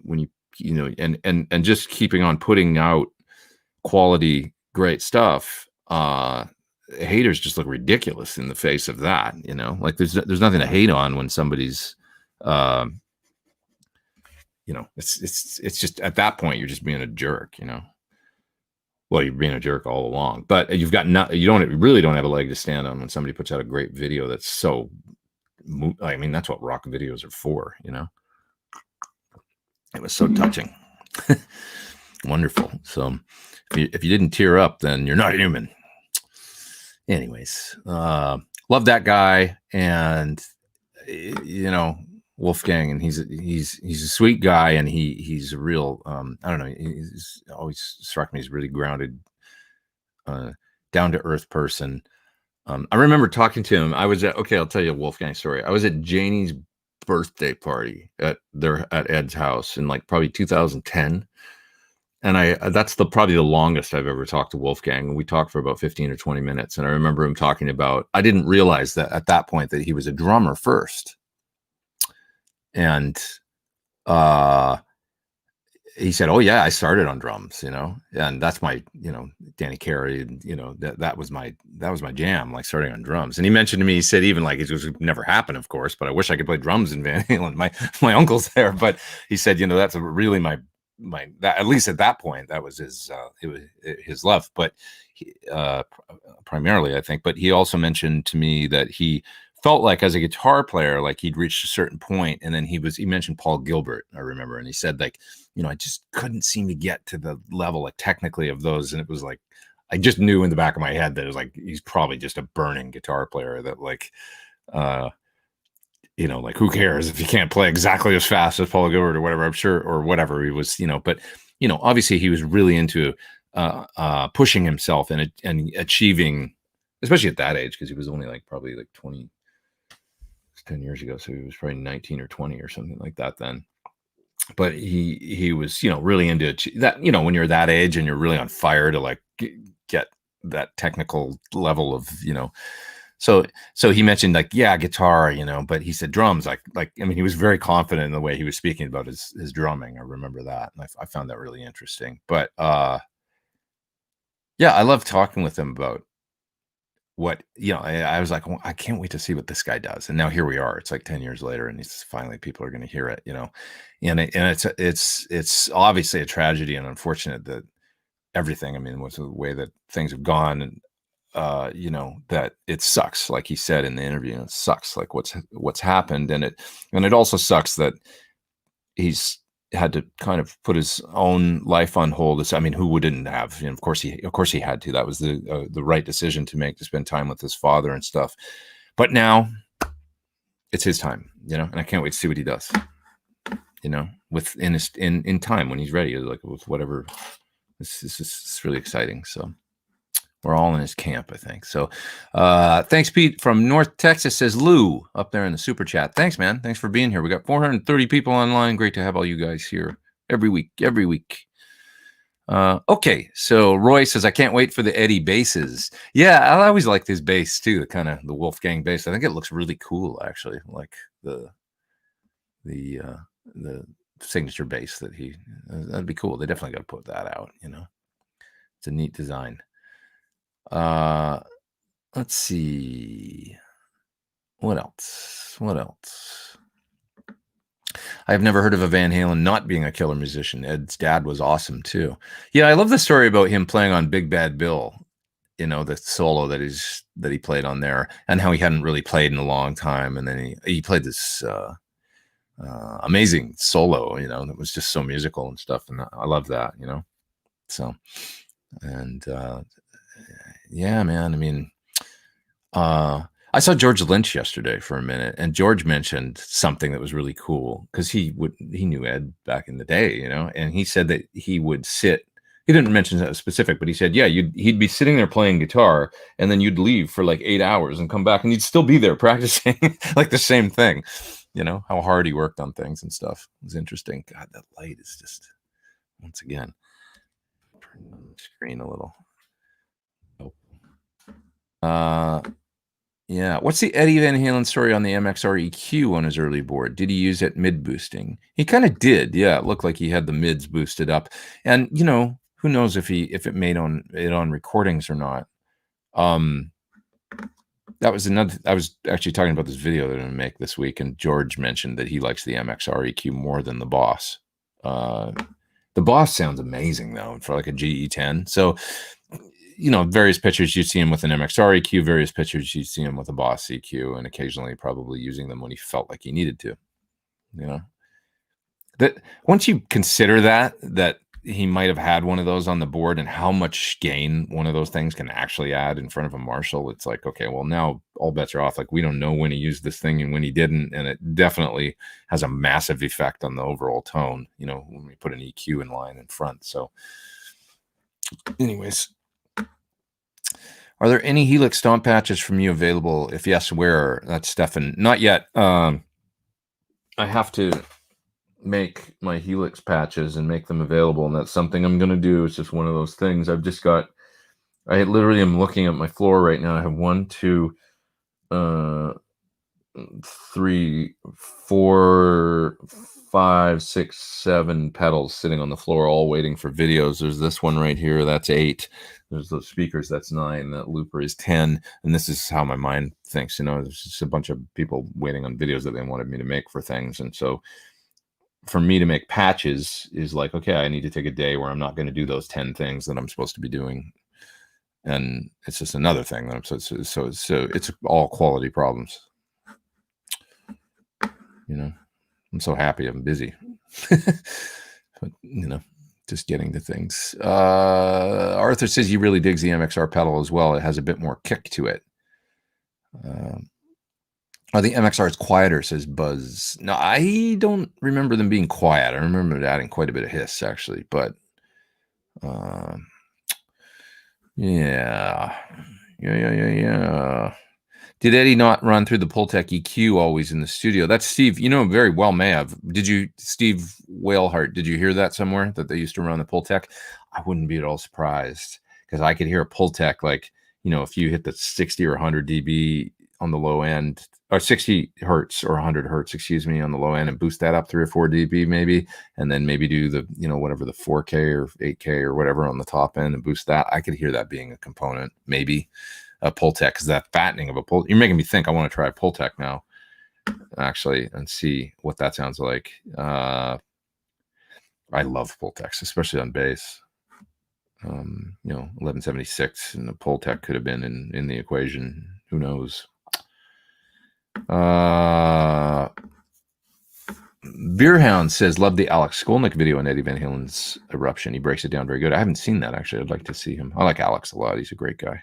know, and just keeping on putting out quality, great stuff. Haters just look ridiculous in the face of that, you know. Like, there's nothing to hate on when somebody's, you know, it's just, at that point you're just being a jerk, you know. Well, you're being a jerk all along, but you really don't have a leg to stand on when somebody puts out a great video that's so, I mean, that's what rock videos are for, you know. It was so touching. Wonderful. So if you didn't tear up, then you're not human. Anyways, love that guy. And, you know, Wolfgang, and he's a sweet guy, and he's a real, I don't know, he's always struck me as really grounded, down to earth person. I remember talking to him. I'll tell you a Wolfgang story. I was at Janie's birthday party at Ed's house in like probably 2010. And that's probably the longest I've ever talked to Wolfgang. We talked for about 15 or 20 minutes. And I remember him talking about, I didn't realize that at that point that he was a drummer first. And he said, oh yeah, I started on drums, you know, and that's my, you know, Danny Carey, you know, that was my jam, like starting on drums. And he mentioned to me, he said, even like, it was never happened, of course, but I wish I could play drums in Van Halen. My uncle's there, but he said, you know, that's really my that, at least at that point, that was his love, but primarily, I think. But he also mentioned to me that he felt like, as a guitar player, like he'd reached a certain point, and then he mentioned Paul Gilbert, I remember, and he said, like, you know, I just couldn't seem to get to the level, like, technically, of those. And it was like, I just knew in the back of my head that it was like, he's probably just a burning guitar player that, like, you know, like, who cares if you can't play exactly as fast as Paul Gilbert or whatever, I'm sure, or whatever he was, you know. But, you know, obviously he was really into pushing himself and achieving, especially at that age, because he was only like probably like 10 years ago, so he was probably 19 or 20 or something like that then. But he was, you know, really into that, you know, when you're that age and you're really on fire to like get that technical level of, you know. So he mentioned, like, yeah, guitar, you know, but he said drums, like, I mean, he was very confident in the way he was speaking about his drumming. I remember that. And I found that really interesting. But yeah, I love talking with him about what, I was like, well, I can't wait to see what this guy does. And now here we are. It's like 10 years later, and it's finally people are going to hear it, and it's obviously a tragedy and unfortunate that everything, I mean, with the way that things have gone, and that it sucks, like he said in the interview, it sucks like what's happened. And it also sucks that he's had to kind of put his own life on hold. I mean, who wouldn't have? Of course he had to. That was the right decision to make, to spend time with his father and stuff. But now it's his time, and I can't wait to see what he does. In time when he's ready, like with whatever. This is really exciting. So we're all in his camp, I think. So thanks, Pete from North Texas, says Lou up there in the super chat. Thanks, man. Thanks for being here. We got 430 people online. Great to have all you guys here every week. Okay, so Roy says, I can't wait for the Eddie basses. Yeah, I always liked his bass too, the Wolfgang bass. I think it looks really cool, actually, like the signature bass that'd be cool. They definitely got to put that out. It's a neat design. Let's see. What else? I've never heard of a Van Halen not being a killer musician. Ed's dad was awesome too. Yeah, I love the story about him playing on Big Bad Bill, the solo that he played on there, and how he hadn't really played in a long time. And then he played this amazing solo, that was just so musical and stuff. And I love that, so, and yeah, man, I mean, I saw George Lynch yesterday for a minute, and George mentioned something that was really cool, because he knew Ed back in the day, and he said that he would sit. He didn't mention that specific, but he said, yeah, he'd be sitting there playing guitar, and then you'd leave for like 8 hours and come back, and you'd still be there practicing like the same thing. How hard he worked on things and stuff. It was interesting. God, that light is just, once again, turn the screen a little. Yeah. What's the Eddie Van Halen story on the MXR EQ on his early board? Did he use it mid boosting? He kind of did. Yeah. It looked like he had the mids boosted up, and who knows if it made on recordings or not. That was I was actually talking about this video that I'm going to make this week, and George mentioned that he likes the MXR EQ more than the Boss. The Boss sounds amazing though for like a GE10. So, various pictures you see him with an MXR EQ, various pictures you see him with a Boss EQ, and occasionally probably using them when he felt like he needed to. That once you consider that he might have had one of those on the board, and how much gain one of those things can actually add in front of a Marshall, it's like, okay, well, now all bets are off. Like, we don't know when he used this thing and when he didn't, and it definitely has a massive effect on the overall tone, when we put an EQ in line in front. So anyways, are there any Helix stomp patches from you available? If yes, where? That's Stefan. Not yet. I have to make my Helix patches and make them available, and that's something I'm going to do. It's just one of those things. I literally am looking at my floor right now. I have 1, 2, 3, 4, 5, 6, 7 pedals sitting on the floor, all waiting for videos. There's this one right here. That's 8. There's those speakers. That's 9. That looper is 10. And this is how my mind thinks. There's just a bunch of people waiting on videos that they wanted me to make for things. And so for me to make patches is like, okay, I need to take a day where I'm not going to do those 10 things that I'm supposed to be doing. And it's just another thing that so it's all quality problems. I'm so happy I'm busy. But, just getting to things. Arthur says he really digs the MXR pedal as well. It has a bit more kick to it. The MXR is quieter, says Buzz. No, I don't remember them being quiet. I remember adding quite a bit of hiss, actually. But yeah. Did Eddie not run through the Pultec EQ always in the studio? That's Steve. Very well may have. Steve Whalehart, did you hear that somewhere, that they used to run the Pultec? I wouldn't be at all surprised, because I could hear a Pultec, like, if you hit the 60 or 100 dB on the low end, or 60 hertz or 100 hertz, excuse me, on the low end, and boost that up 3 or 4 dB maybe, and then maybe do the, whatever, the 4K or 8K or whatever on the top end and boost that. I could hear that being a component, maybe. a Pultec, because that fattening of a Pultec, you're making me think I want to try a Pultec now, actually, and see what that sounds like. I love Pultecs, especially on bass. 1176 and the Pultec could have been in the equation. Who knows? Beerhound says, love the Alex Skolnick video on Eddie Van Halen's Eruption. He breaks it down very good. I haven't seen that, actually. I'd like to see him. I like Alex a lot. He's a great guy.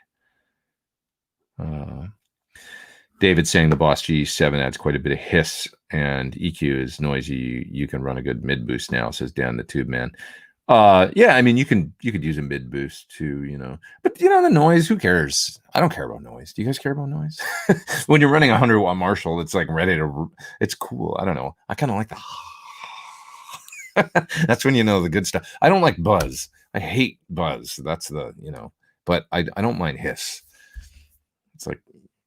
David saying the Boss G7 adds quite a bit of hiss and EQ is noisy. You can run a good mid boost now, says Dan the Tube Man. Yeah, I mean, you could use a mid boost too, but the noise, who cares? I don't care about noise. Do you guys care about noise? When you're running a 100-watt Marshall, it's like ready to, it's cool. I don't know. I kind of like the, that's when the good stuff. I don't like buzz. I hate buzz. That's the, but I don't mind hiss. It's like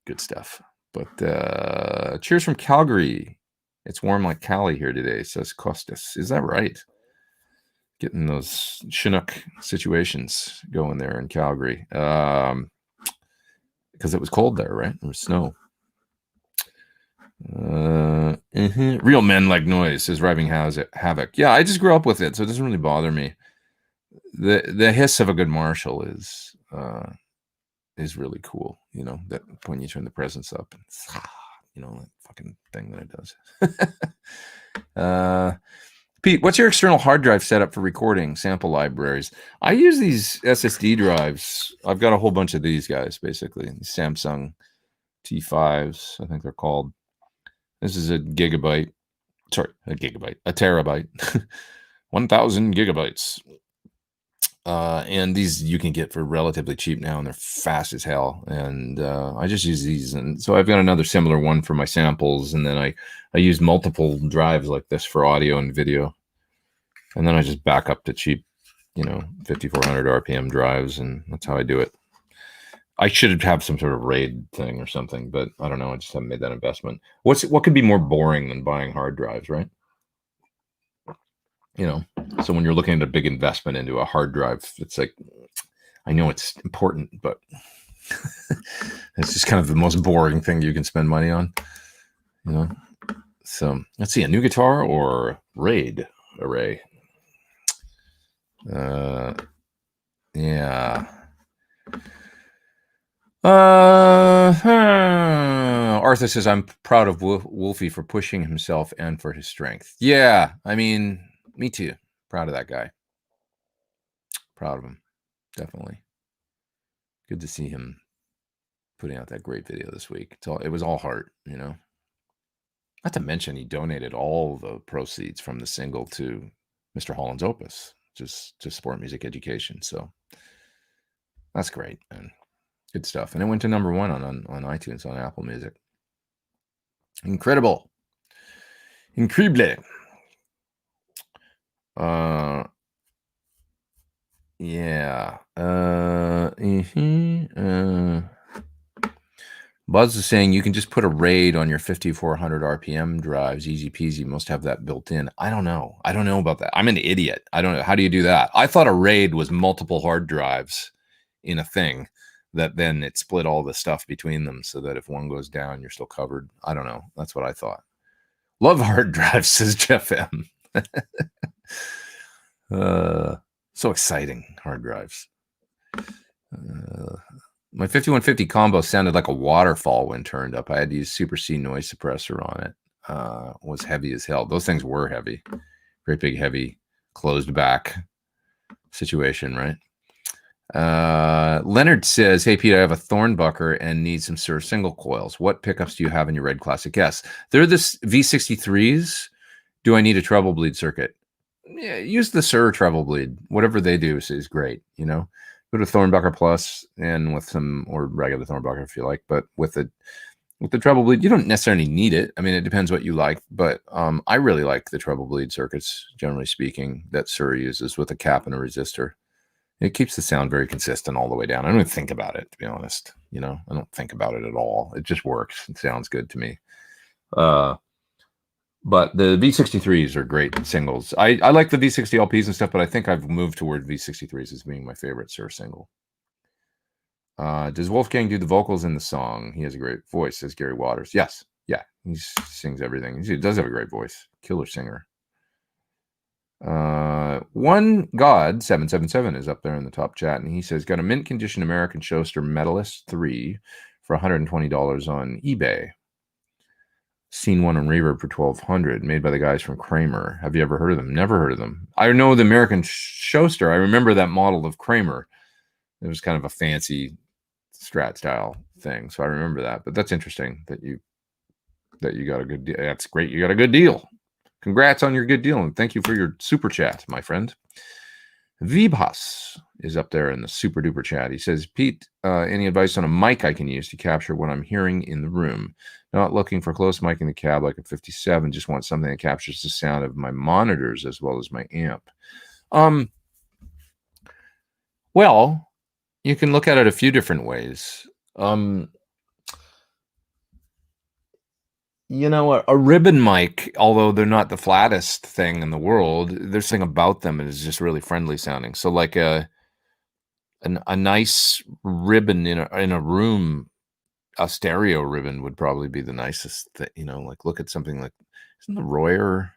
good stuff. But cheers from Calgary. It's warm like Cali here today, says Costas. Is that right? Getting those Chinook situations going there in Calgary. Because it was cold there, right? There was snow. Real men like noise, says Raving Havoc. Yeah, I just grew up with it, so it doesn't really bother me. The hiss of a good Marshall is really cool. That when you turn the presence up, and that fucking thing that it does. Pete, what's your external hard drive setup for recording sample libraries? I use these SSD drives. I've got a whole bunch of these guys, basically. Samsung T5s, I think they're called. This is a terabyte, 1,000 gigabytes. And these you can get for relatively cheap now, and they're fast as hell. And I just use these. And so I've got another similar one for my samples. And then I use multiple drives like this for audio and video. And then I just back up to cheap, 5,400 RPM drives. And that's how I do it. I should have some sort of RAID thing or something, but I don't know. I just haven't made that investment. What could be more boring than buying hard drives, right? So when you're looking at a big investment into a hard drive, it's like, I know it's important, but it's just kind of the most boring thing you can spend money on, So let's see, a new guitar or RAID array. Yeah. Arthur says, I'm proud of Wolfie for pushing himself and for his strength. Yeah, I mean, me too. Proud of that guy. Proud of him. Definitely. Good to see him putting out that great video this week. It was all heart, Not to mention he donated all the proceeds from the single to Mr. Holland's Opus, just to support music education. So that's great, and good stuff. And it went to number 1 on iTunes, on Apple Music. Incredible. Incredible. Yeah. Buzz is saying you can just put a RAID on your 5,400 RPM drives. Easy peasy. Most have that built in. I don't know. I don't know about that. I'm an idiot. I don't know. How do you do that? I thought a RAID was multiple hard drives in a thing that then it split all the stuff between them so that if one goes down, you're still covered. I don't know. That's what I thought. Love hard drives, says Jeff M. So exciting, hard drives. My 5150 combo sounded like a waterfall when turned up. I had to use Super C noise suppressor on it. Was heavy as hell. Those things were heavy. Great big, heavy, closed back situation, right? Leonard says, hey, Pete, I have a Thornbucker and need some Sur single coils. What pickups do you have in your Red Classic S? They're the V63s. Do I need a treble bleed circuit? Yeah, use the Sur treble bleed. Whatever they do is great, Go to Thornbucker Plus and with some, or regular Thornbucker if you like, but with the treble bleed, you don't necessarily need it. I mean, it depends what you like, but I really like the treble bleed circuits, generally speaking, that Sur uses with a cap and a resistor. It keeps the sound very consistent all the way down. I don't even think about it, to be honest. I don't think about it at all. It just works. It sounds good to me. But the V63s are great singles. I like the V60 LPs and stuff, but I think I've moved toward V63s as being my favorite Sur single. Does Wolfgang do the vocals in the song? He has a great voice, says Gary Waters. Yes. Yeah. He sings everything. He does have a great voice. Killer singer. One God 777 is up there in the top chat, and he says, got a mint condition American Schuster Medalist 3 for $120 on eBay. Seen one on Reverb for $1,200, made by the guys from Kramer. Have you ever heard of them? Never heard of them. I know the American Schuster. I remember that model of Kramer. It was kind of a fancy Strat style thing, so I remember that. But that's interesting that you got a good deal. That's great. You got a good deal. Congrats on your good deal, and thank you for your super chat, my friend. Vibhas is up there in the super duper chat. He says, Pete, any advice on a mic I can use to capture what I'm hearing in the room? Not looking for close mic in the cab like a 57, just want something that captures the sound of my monitors as well as my amp. Well, you can look at it a few different ways. You know, a ribbon mic, although they're not the flattest thing in the world, there's something about them that is just really friendly sounding. So like a nice ribbon in a room, a stereo ribbon would probably be the nicest thing, you know, like look at something like, isn't the Royer,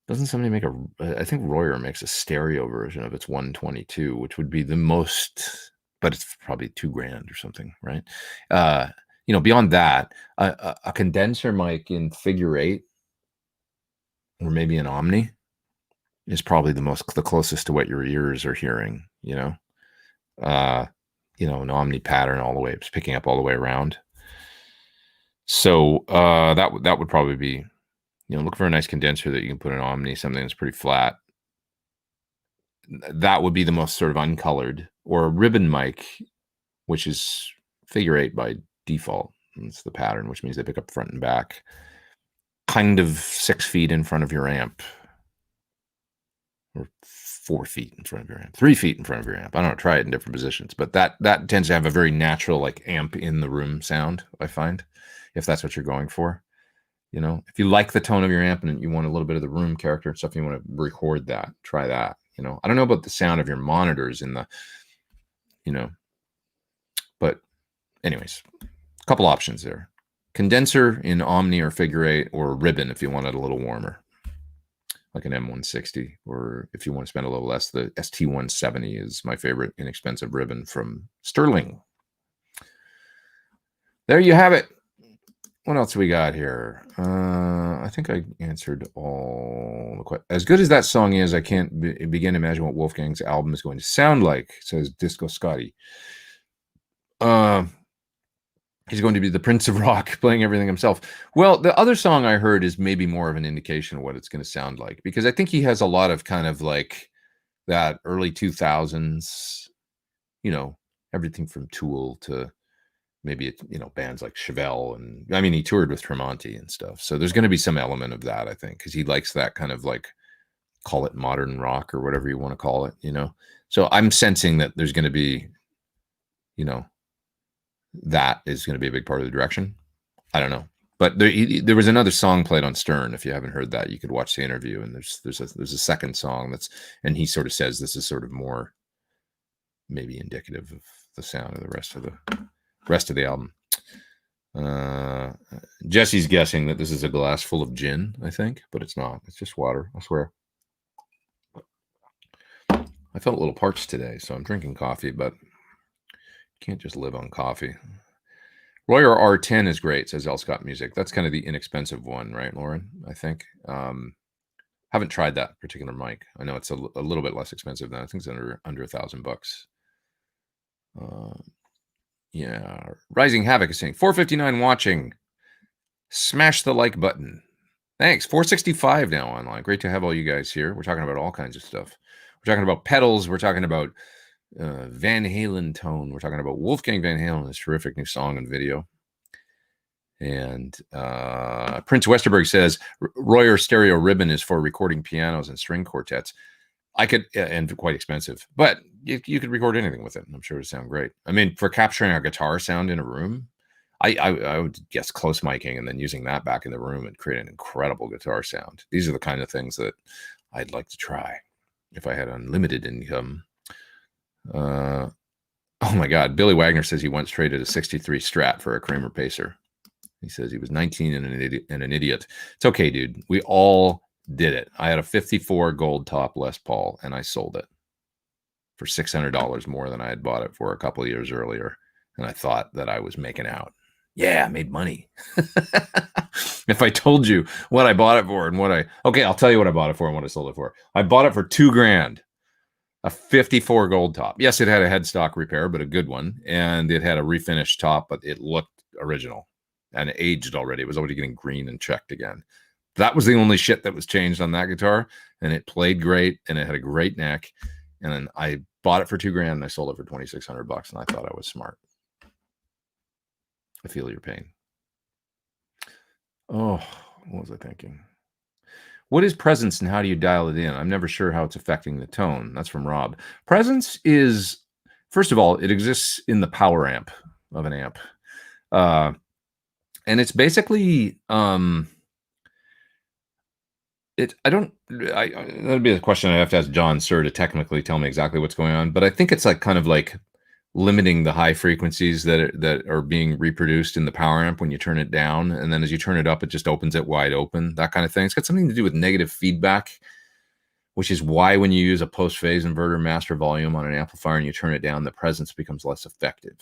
doesn't somebody make I think Royer makes a stereo version of its 122, which would be the most, but it's probably $2,000 or something, right? You know, beyond that, a condenser mic in figure 8 or maybe an Omni is probably the closest to what your ears are hearing, you know? You know, an Omni pattern all the way, it's picking up all the way around. So that would probably be, you know, look for a nice condenser that you can put in Omni, something that's pretty flat. That would be the most sort of uncolored, or a ribbon mic, which is figure 8 by default. It's the pattern, which means they pick up front and back, kind of 6 feet in front of your amp, or 4 feet in front of your amp, 3 feet in front of your amp. I don't know, try it in different positions, but that tends to have a very natural, like, amp in the room sound, I find, if that's what you're going for. You know, if you like the tone of your amp and you want a little bit of the room character and stuff, you want to record that, try that. You know, I don't know about the sound of your monitors in the, you know, but anyways, a couple options there. Condenser in Omni or figure 8, or a ribbon if you want it a little warmer, like an M160, or if you want to spend a little less, the ST170 is my favorite inexpensive ribbon from Sterling. There you have it. What else we got here? I think I answered all the questions. As good as that song is, I can't begin to imagine what Wolfgang's album is going to sound like, says Disco Scotty. He's going to be the Prince of Rock, playing everything himself. Well, the other song I heard is maybe more of an indication of what it's going to sound like, because I think he has a lot of kind of like that early 2000s, you know, everything from Tool to maybe, you know, bands like Chevelle. And I mean, he toured with Tremonti and stuff. So there's going to be some element of that, I think, because he likes that kind of like, call it modern rock or whatever you want to call it, you know? So I'm sensing that there's going to be, you know, that is going to be a big part of the direction. I don't know, but there was another song played on Stern. If you haven't heard that, you could watch the interview, and there's a second song and he sort of says this is sort of more maybe indicative of the sound of the rest of the album. Jesse's guessing that this is a glass full of gin, I think, but it's not. It's just water, I swear. I felt a little parched today, so I'm drinking coffee, but can't just live on coffee. Royer R10 is great, says L. Scott Music. That's kind of the inexpensive one, right, Lauren? I think. Haven't tried that particular mic. I know it's a little bit less expensive than, I think it's under $1,000. Yeah. Rising Havoc is saying 459 watching. Smash the like button. Thanks. 465 now online. Great to have all you guys here. We're talking about all kinds of stuff. We're talking about pedals. We're talking about Van Halen tone. We're talking about Wolfgang Van Halen, his terrific new song and video. And Prince Westerberg says Royer stereo ribbon is for recording pianos and string quartets. I could, and quite expensive, but you could record anything with it, and I'm sure it would sound great. I mean, for capturing a guitar sound in a room, I would guess close miking and then using that back in the room and create an incredible guitar sound. These are the kind of things that I'd like to try if I had unlimited income. Oh my God. Billy Wagner says he once traded a 63 Strat for a Kramer Pacer. He says he was 19 and an idiot. It's okay, dude. We all did it. I had a 54 gold top Les Paul and I sold it for $600 more than I had bought it for a couple of years earlier. And I thought that I was making out. Yeah, I made money. If I told you what I bought it for and okay, I'll tell you what I bought it for and what I sold it for. I bought it for $2,000. A 54 gold top. Yes, it had a headstock repair, but a good one. And it had a refinished top, but it looked original and aged already. It was already getting green and checked again. That was the only shit that was changed on that guitar. And it played great and it had a great neck. And then I bought it for $2,000 and I sold it for $2,600. And I thought I was smart. I feel your pain. Oh, what was I thinking? What is presence and how do you dial it in? I'm never sure how it's affecting the tone. That's from Rob. Presence is, first of all, it exists in the power amp of an amp. And it's basically, that'd be a question I have to ask John Sir to technically tell me exactly what's going on. But I think it's like kind of like limiting the high frequencies that are being reproduced in the power amp when you turn it down. And then as you turn it up, it just opens it wide open, that kind of thing. It's got something to do with negative feedback, which is why when you use a post-phase inverter master volume on an amplifier and you turn it down, the presence becomes less effective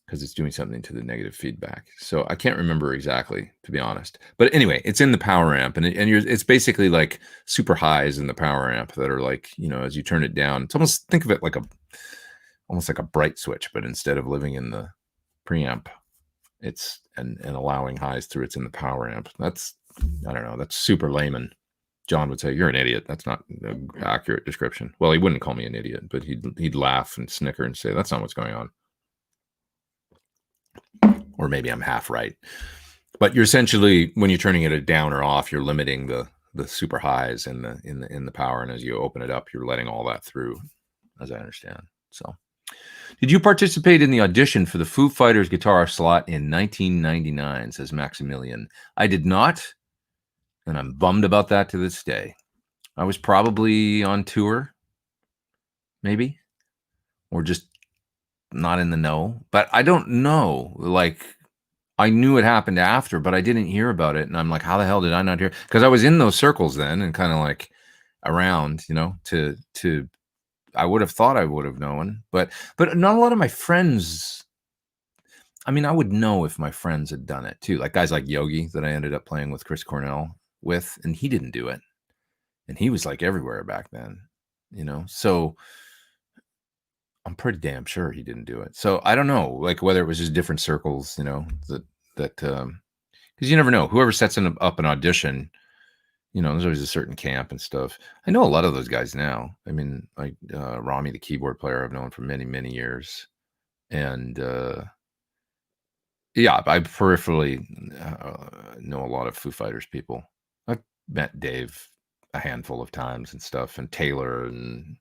because it's doing something to the negative feedback. So I can't remember exactly, to be honest. But anyway, it's in the power amp, and it's basically like super highs in the power amp that are like, as you turn it down, it's almost, think of it like almost like a bright switch, but instead of living in the preamp, it's and allowing highs through, it's in the power amp. That's, I don't know, that's super layman. John would say, you're an idiot. That's not an accurate description. Well, he wouldn't call me an idiot, but he'd laugh and snicker and say, that's not what's going on. Or maybe I'm half right. But you're essentially, when you're turning it down or off, you're limiting the super highs in the power. And as you open it up, you're letting all that through, as I understand. So, did you participate in the audition for the Foo Fighters guitar slot in 1999, says Maximilian? I did not, and I'm bummed about that to this day. I was probably on tour, maybe, or just not in the know, but I don't know. Like, I knew it happened after, but I didn't hear about it. And I'm like, how the hell did I not hear? Because I was in those circles then and kind of like around, I would have thought I would have known, but not a lot of my friends. I mean, I would know if my friends had done it too. Like guys like Yogi that I ended up playing with Chris Cornell with, and he didn't do it. And he was like everywhere back then, so I'm pretty damn sure he didn't do it. So I don't know, like whether it was just different circles, that because you never know. Whoever sets up an audition, there's always a certain camp and stuff. I know a lot of those guys now. I mean, like Rami, the keyboard player, I've known for many, many years. And yeah, I peripherally know a lot of Foo Fighters people. I've met Dave a handful of times and stuff, and Taylor, and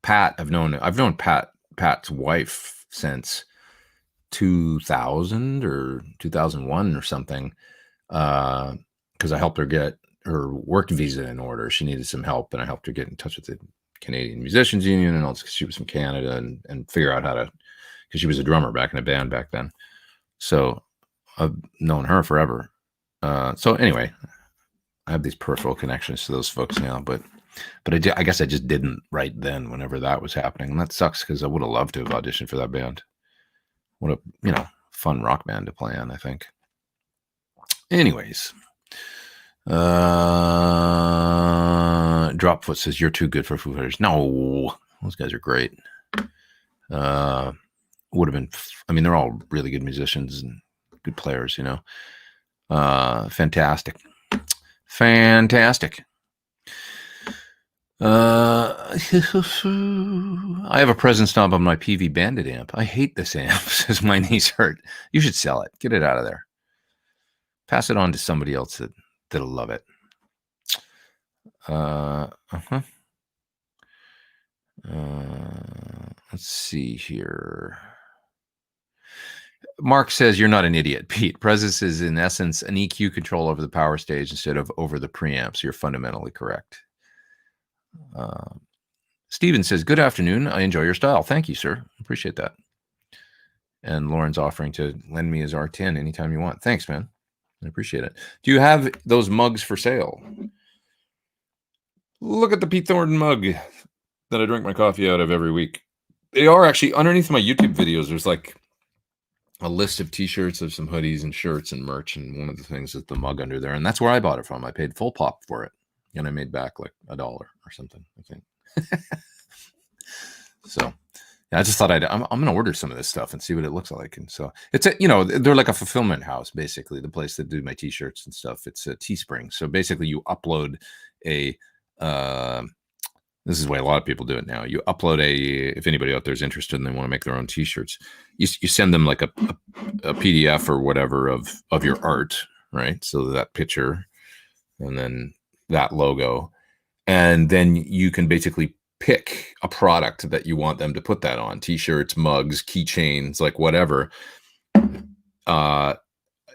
Pat. I've known Pat's wife since 2000 or 2001 or something, because I helped her get her work visa in order. She needed some help, and I helped her get in touch with the Canadian Musicians Union, and also because she was from Canada, and figure out how to, because she was a drummer back in a band back then. So I've known her forever. So anyway, I have these peripheral connections to those folks now, but I guess I just didn't right then whenever that was happening. And that sucks because I would have loved to have auditioned for that band. What a, fun rock band to play on, I think. Anyways, Dropfoot says, you're too good for Foo Fighters. No, those guys are great. Would have been, they're all really good musicians and good players, fantastic. I have a presence knob on my PV Bandit amp. I hate this amp, says my knees hurt. You should sell it. Get it out of there. Pass it on to somebody else that'll love it. Let's see here. Mark says, you're not an idiot, Pete. Presence is in essence an EQ control over the power stage instead of over the preamp. So you're fundamentally correct. Steven says, good afternoon. I enjoy your style. Thank you, sir. Appreciate that. And Lauren's offering to lend me his R10 anytime you want. Thanks, man. I appreciate it. Do you have those mugs for sale? Look at the Pete Thorn mug that I drink my coffee out of every week. They are actually underneath my YouTube videos. There's like a list of t-shirts of some hoodies and shirts and merch. And one of the things is the mug under there. And that's where I bought it from. I paid full pop for it. And I made back like $1 or something, I think. So yeah, I just thought I'm going to order some of this stuff and see what it looks like. And so it's they're like a fulfillment house, basically, the place that do my t-shirts and stuff. It's a Teespring. So basically you upload a, this is the way a lot of people do it now. You upload if anybody out there is interested and they want to make their own t-shirts, you send them like a PDF or whatever of your art, right? So that picture and then that logo, and then you can basically pick a product that you want them to put that on: t-shirts, mugs, keychains, like whatever.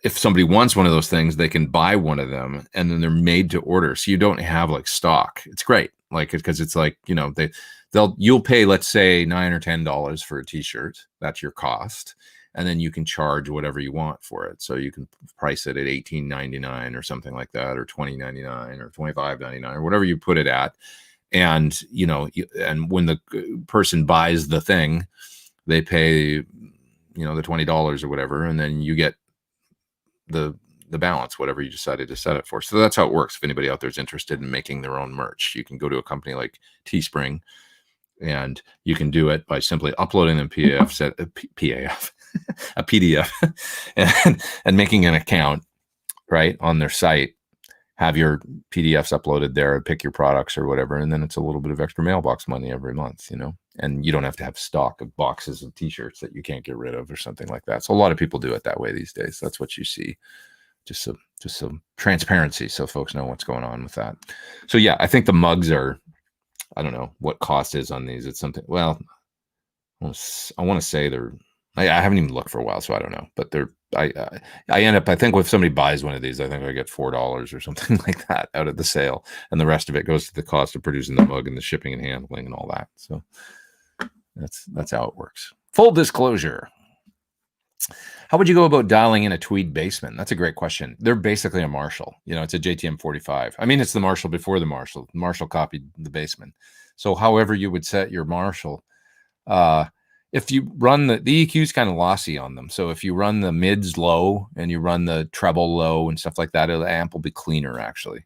If somebody wants one of those things, they can buy one of them and then they're made to order. So you don't have like stock. It's great. Like, because it's like, you'll pay, let's say $9 or $10 for a t-shirt. That's your cost. And then you can charge whatever you want for it. So you can price it at $18.99 or something like that, or $20.99 or $25.99 or whatever you put it at. And, and when the person buys the thing, they pay, the $20 or whatever, and then you get the balance, whatever you decided to set it for. So that's how it works. If anybody out there is interested in making their own merch, you can go to a company like Teespring, and you can do it by simply uploading a PDF and making an account right on their site. Have your PDFs uploaded there, pick your products or whatever, and then it's a little bit of extra mailbox money every month, and you don't have to have stock of boxes of t-shirts that you can't get rid of or something like that. So a lot of people do it that way these days. That's what you see. Just some transparency so folks know what's going on with that. So yeah, I think the mugs are, I don't know what cost is on these. It's something, well, I want to say I haven't even looked for a while, so I don't know, but I end up, I think if somebody buys one of these, I think I get $4 or something like that out of the sale. And the rest of it goes to the cost of producing the mug and the shipping and handling and all that. So that's how it works. Full disclosure. How would you go about dialing in a Tweed Bassman? That's a great question. They're basically a Marshall. It's a JTM 45. I mean, it's the Marshall before the Marshall. Marshall copied the Bassman. So however you would set your Marshall, if you run the EQ is kind of lossy on them. So if you run the mids low and you run the treble low and stuff like that, the amp will be cleaner actually.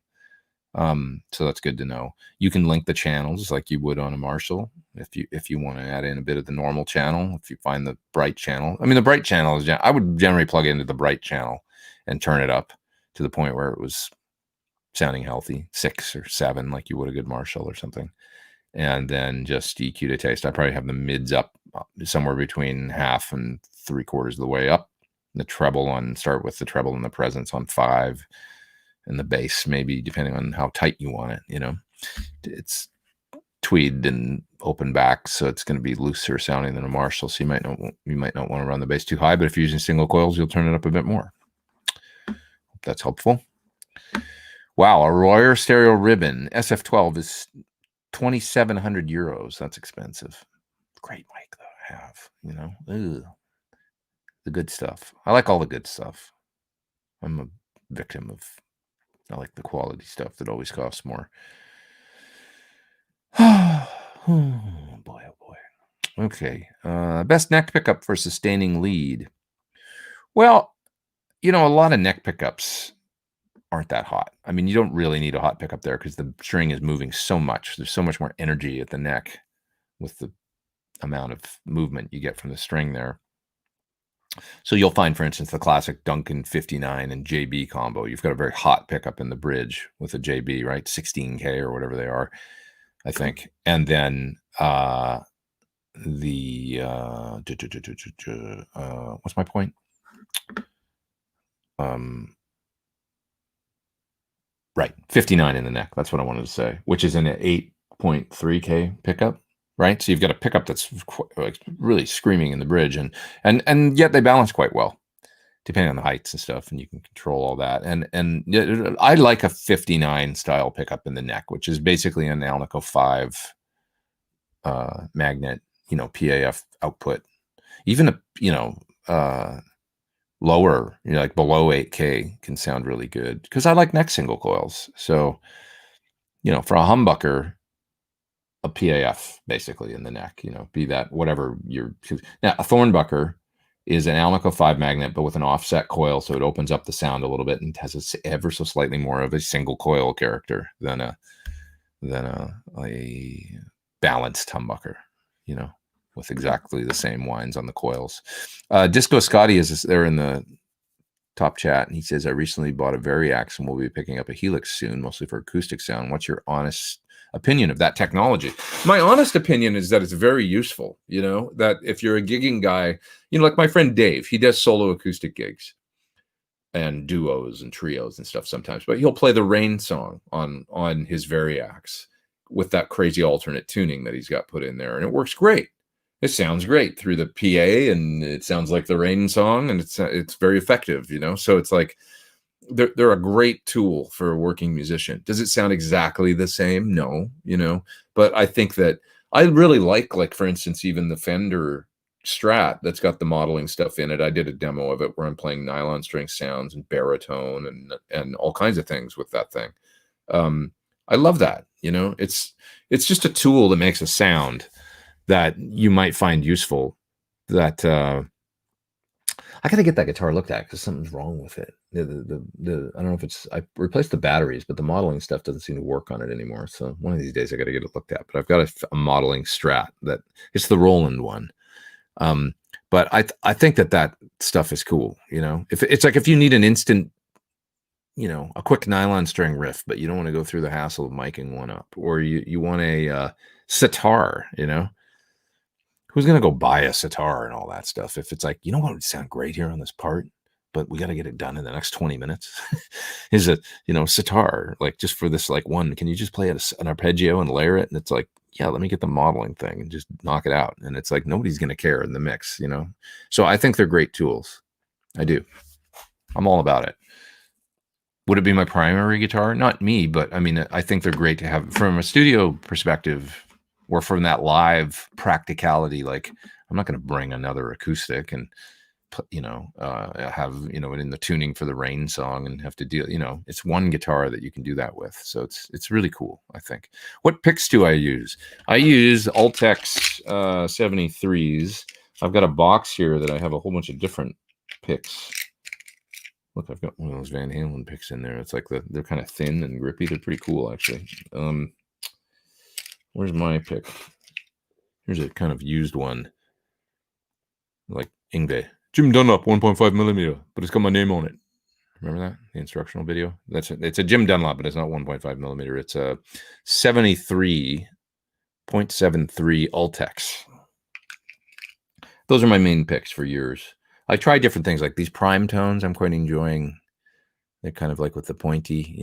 So that's good to know. You can link the channels like you would on a Marshall if you want to add in a bit of the normal channel. If you find the bright channel, I mean, the bright channel is, I would generally plug into the bright channel and turn it up to the point where it was sounding healthy, 6 or 7, like you would a good Marshall or something. And then just EQ to taste. I probably have the mids up somewhere between half and 3/4 of the way up. The treble start with the treble and the presence on 5, and the bass maybe depending on how tight you want it. It's tweed and open back, so it's going to be looser sounding than a Marshall. So you might not want to run the bass too high, but if you're using single coils, you'll turn it up a bit more. Hope that's helpful. Wow, a Royer stereo ribbon SF12 is 2,700 euros. That's expensive. Great mic though I have, Ugh. The good stuff. I like all the good stuff. I'm a victim of, I like the quality stuff that always costs more. Oh boy, oh boy. Okay. Best neck pickup for sustaining lead. Well, a lot of neck pickups aren't that hot. I mean, you don't really need a hot pickup there because the string is moving so much. There's so much more energy at the neck with the amount of movement you get from the string there. So you'll find, for instance, the classic Duncan 59 and JB combo. You've got a very hot pickup in the bridge with a JB, right? 16K or whatever they are, I think. And then what's my point? Right, 59 in the neck. That's what I wanted to say, which is an 8.3K pickup. Right, so you've got a pickup that's really screaming in the bridge, and yet they balance quite well, depending on the heights and stuff, and you can control all that. And I like a 59 style pickup in the neck, which is basically an Alnico 5 magnet, PAF output, even lower, like below 8K can sound really good because I like neck single coils. So, for a humbucker, a PAF basically in the neck, be that whatever now a Thornbucker is an Alnico 5 magnet, but with an offset coil. So it opens up the sound a little bit and has ever so slightly more of a single coil character than a balanced humbucker, with exactly the same winds on the coils. Disco Scotty is there in the top chat, and he says, I recently bought a Variax and we'll be picking up a Helix soon, mostly for acoustic sound. What's your honest opinion of that technology? My honest opinion is that it's very useful, that if you're a gigging guy, like my friend Dave, he does solo acoustic gigs and duos and trios and stuff sometimes, but he'll play the Rain song on his Variax with that crazy alternate tuning that he's got put in there, and it works great. It sounds great through the PA, and it sounds like the Rain song, and it's very effective, So it's like they're a great tool for a working musician. Does it sound exactly the same? No, but I think that I really like for instance, even the Fender Strat that's got the modeling stuff in it. I did a demo of it where I'm playing nylon string sounds and baritone and all kinds of things with that thing. I love that. It's just a tool that makes a sound that you might find useful. That I gotta get that guitar looked at because something's wrong with it. I don't know if I replaced the batteries, but the modeling stuff doesn't seem to work on it anymore. So one of these days I got to get it looked at. But I've got a modeling Strat that it's the Roland one. But I think that stuff is cool. If it's like if you need an instant, a quick nylon string riff, but you don't want to go through the hassle of miking one up, or you want a sitar, who's going to go buy a sitar and all that stuff? If it's like, what would sound great here on this part, but we got to get it done in the next 20 minutes is a, sitar, like just for this, like one, can you just play an arpeggio and layer it? And it's like, yeah, let me get the modeling thing and just knock it out. And it's like, nobody's going to care in the mix, So I think they're great tools. I do. I'm all about it. Would it be my primary guitar? Not me, but I mean, I think they're great to have from a studio perspective or from that live practicality. Like, I'm not going to bring another acoustic and put, have, in the tuning for the Rain song and have to deal, it's one guitar that you can do that with. So it's really cool, I think. What picks do I use? I use Ultex 73s. I've got a box here that I have a whole bunch of different picks. Look, I've got one of those Van Halen picks in there. It's like they're kind of thin and grippy. They're pretty cool, actually. Where's my pick? Here's a kind of used one, like Yngwie. Jim Dunlop 1.5 millimeter, but it's got my name on it. Remember that? The instructional video? It's a Jim Dunlop, but it's not 1.5 millimeter. It's a 73.73 Ultex. Those are my main picks for years. I try different things like these prime tones. I'm quite enjoying. They're kind of like with the pointy,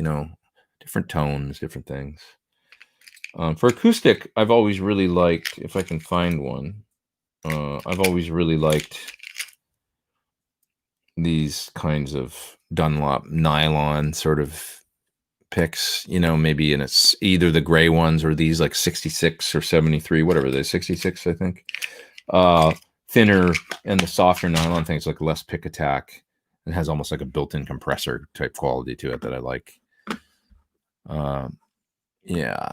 different tones, different things. For acoustic, I've always really liked, if I can find one, I've always really liked these kinds of Dunlop nylon sort of picks, maybe in it's either the gray ones or these like 66 or 73, whatever they're 66, I think. Thinner and the softer nylon things like less pick attack and has almost like a built-in compressor type quality to it that I like. Yeah.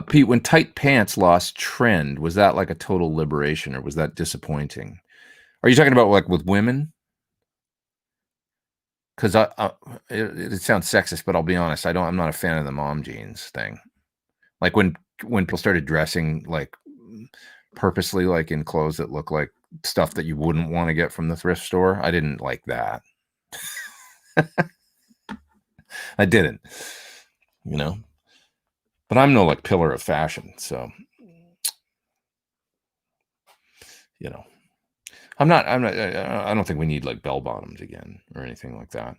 Pete, when Tight Pants lost trend, was that like a total liberation or was that disappointing? Are you talking about like with women? Because it sounds sexist, but I'll be honest, I'm not a fan of the mom jeans thing. Like when people started dressing like purposely like in clothes that look like stuff that you wouldn't want to get from the thrift store, I didn't like that. I didn't, but I'm no like pillar of fashion, so I'm not. I don't think we need like bell bottoms again or anything like that.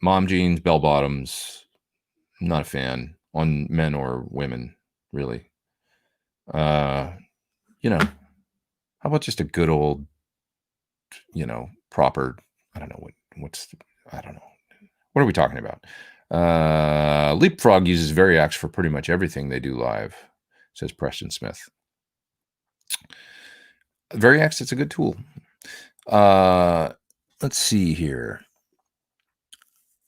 Mom jeans, bell bottoms, not a fan on men or women, really. How about just a good old, proper, I don't know. I don't know. What are we talking about? Leapfrog uses Variax for pretty much everything they do live, says Preston Smith. Variax, it's a good tool. Let's see here.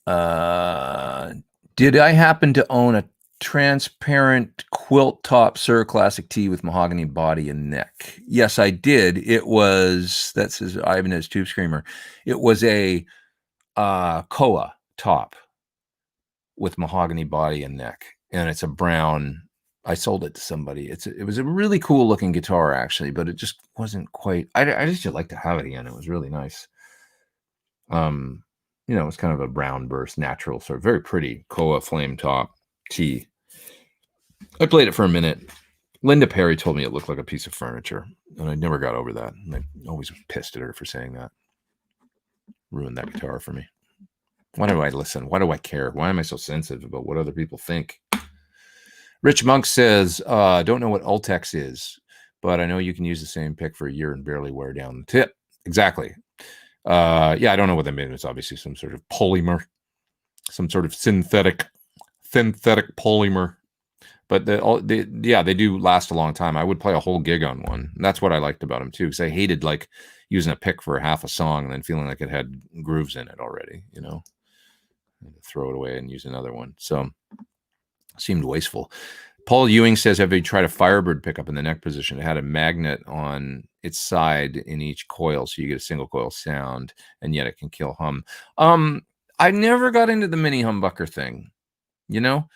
Did I happen to own a transparent quilt top Sir Classic T with mahogany body and neck? Yes, I did. It was, that says Ibanez Tube Screamer. It was a Koa top with mahogany body and neck, and it's a brown. I sold it to somebody. It was a really cool looking guitar actually, but it just wasn't quite. I just like to have it again. It was really nice. You know, it's kind of a brown burst, natural, sort of very pretty Koa flame top T. I played it for a minute. Linda Perry told me it looked like a piece of furniture, and I never got over that. And I always was pissed at her for saying that. Ruined that guitar for me. Why do I listen? Why do I care? Why am I so sensitive about what other people think? Rich Monk says, don't know what Ultex is, but I know you can use the same pick for a year and barely wear down the tip. Exactly. Yeah, I don't know what that means. It's obviously some sort of polymer, some sort of synthetic polymer. But they do last a long time. I would play a whole gig on one. And that's what I liked about them too, because I hated like using a pick for half a song and then feeling like it had grooves in it already, you know. Throw it away and use another one. So seemed wasteful. Paul Ewing says, have you tried a Firebird pickup in the neck position? It had a magnet on its side in each coil, so you get a single coil sound, and yet it can kill hum. I never got into the mini humbucker thing, you know.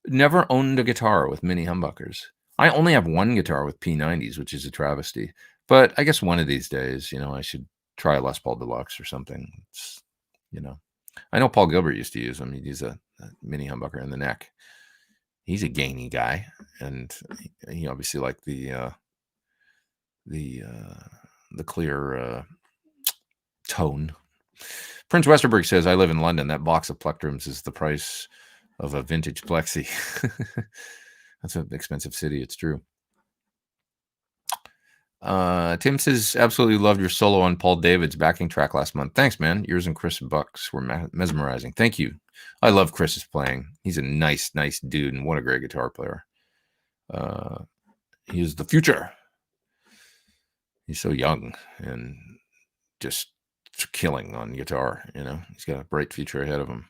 Never owned a guitar with mini humbuckers. I only have one guitar with P90s, which is a travesty. But I guess one of these days, you know, I should try a Les Paul Deluxe or something. It's, you know, I know Paul Gilbert used to use them. He'd use a mini humbucker in the neck. He's a gainy guy, and he obviously liked the clear tone. Prince Westerberg says, I live in London. That box of plectrums is the price of a vintage Plexi. That's an expensive city. It's true. Tim says, absolutely loved your solo on Paul David's backing track last month. Thanks, man. Yours and Chris Bucks were mesmerizing. Thank you. I love Chris's playing. He's a nice dude, and what a great guitar player. He is the future. He's so young and just killing on guitar, you know. He's got a bright future ahead of him.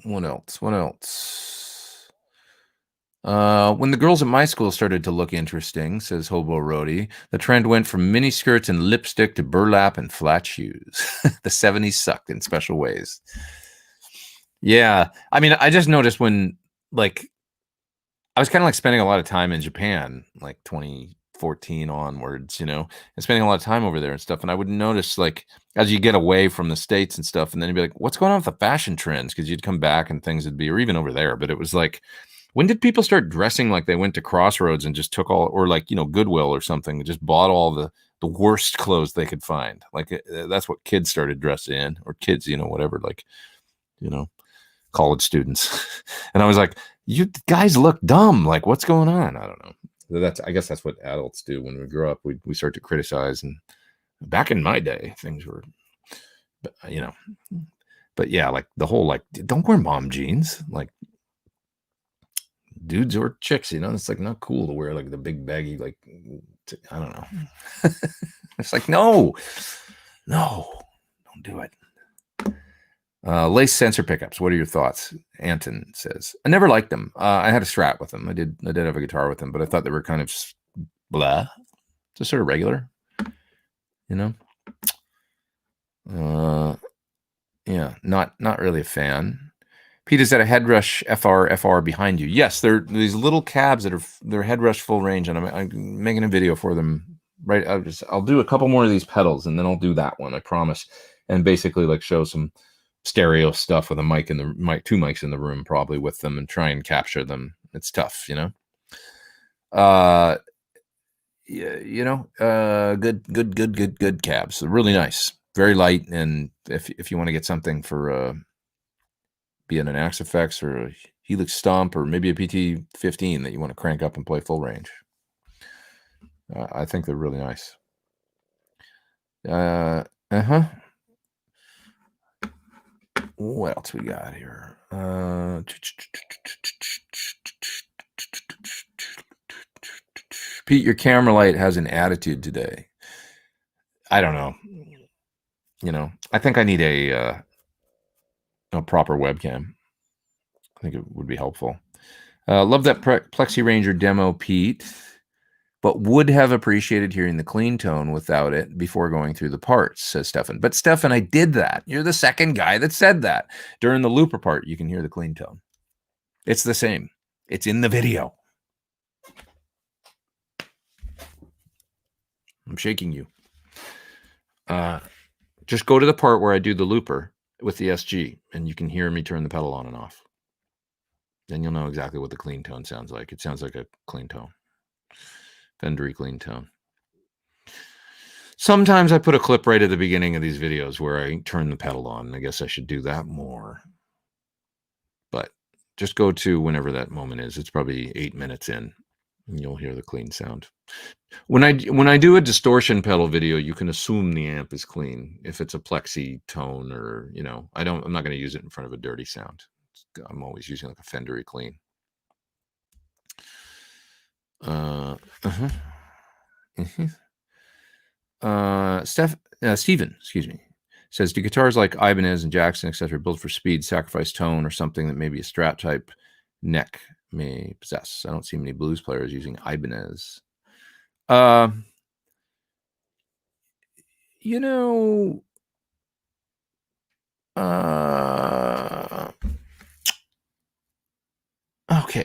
What else? When the girls at my school started to look interesting, says Hobo Roadie, the trend went from mini skirts and lipstick to burlap and flat shoes. The 70s sucked in special ways. Yeah. I mean, I just noticed when, like, I was kind of like spending a lot of time in Japan, like 2014 onwards, you know, and spending a lot of time over there and stuff. And I would notice, like, as you get away from the States and stuff, and then you'd be like, what's going on with the fashion trends? Because you'd come back and things would be, or even over there, but it was like, when did people start dressing like they went to Crossroads and just took all, or like, you know, Goodwill or something, and just bought all the worst clothes they could find? Like, that's what kids started dressing in, or kids, you know, whatever, like, you know, college students. And I was like, you guys look dumb. Like, what's going on? I don't know. I guess that's what adults do when we grow up. We start to criticize. And back in my day, things were, you know, but yeah, like the whole, like, don't wear mom jeans. Like, dudes or chicks, you know, it's like not cool to wear like the big baggy, like, I don't know. It's like, no, don't do it. Lace sensor pickups. What are your thoughts? Anton says, I never liked them. I had a Strat with them. I did have a guitar with them, but I thought they were kind of blah. Just sort of regular, you know? Yeah, not really a fan. Pete, is that a Headrush FR behind you? Yes, they're these little cabs that they're Headrush full range, and I'm making a video for them. Right, I'll do a couple more of these pedals, and then I'll do that one, I promise. And basically, like, show some stereo stuff with a mic in the two mics in the room, probably with them, and try and capture them. It's tough, you know. Yeah, you know, good cabs. They're really nice, very light, and if you want to get something for be it an Axe Effects or a Helix Stomp or maybe a PT-15 that you want to crank up and play full range, I think they're really nice. What else we got here? Pete, your camera light has an attitude today. I don't know. You know, I think I need a proper webcam. I think it would be helpful. Love that Plexi Ranger demo, Pete, but would have appreciated hearing the clean tone without it before going through the parts, says Stefan. But Stefan, I did that. You're the second guy that said that. During the looper part, you can hear the clean tone. It's the same. It's in the video. I'm shaking you. Just go to the part where I do the looper with the SG, and you can hear me turn the pedal on and off. Then you'll know exactly what the clean tone sounds like. It sounds like a clean tone. Fendery clean tone. Sometimes I put a clip right at the beginning of these videos where I turn the pedal on. I guess I should do that more. But just go to whenever that moment is. It's probably 8 minutes in, and you'll hear the clean sound. When I do a distortion pedal video, you can assume the amp is clean if it's a plexi tone, or I'm not going to use it in front of a dirty sound. I'm always using like a Fendery clean. Steven, excuse me, says, do guitars like Ibanez and Jackson, etc., built for speed, sacrifice tone, or something that maybe a Strat type neck may possess? I don't see many blues players using Ibanez. Okay,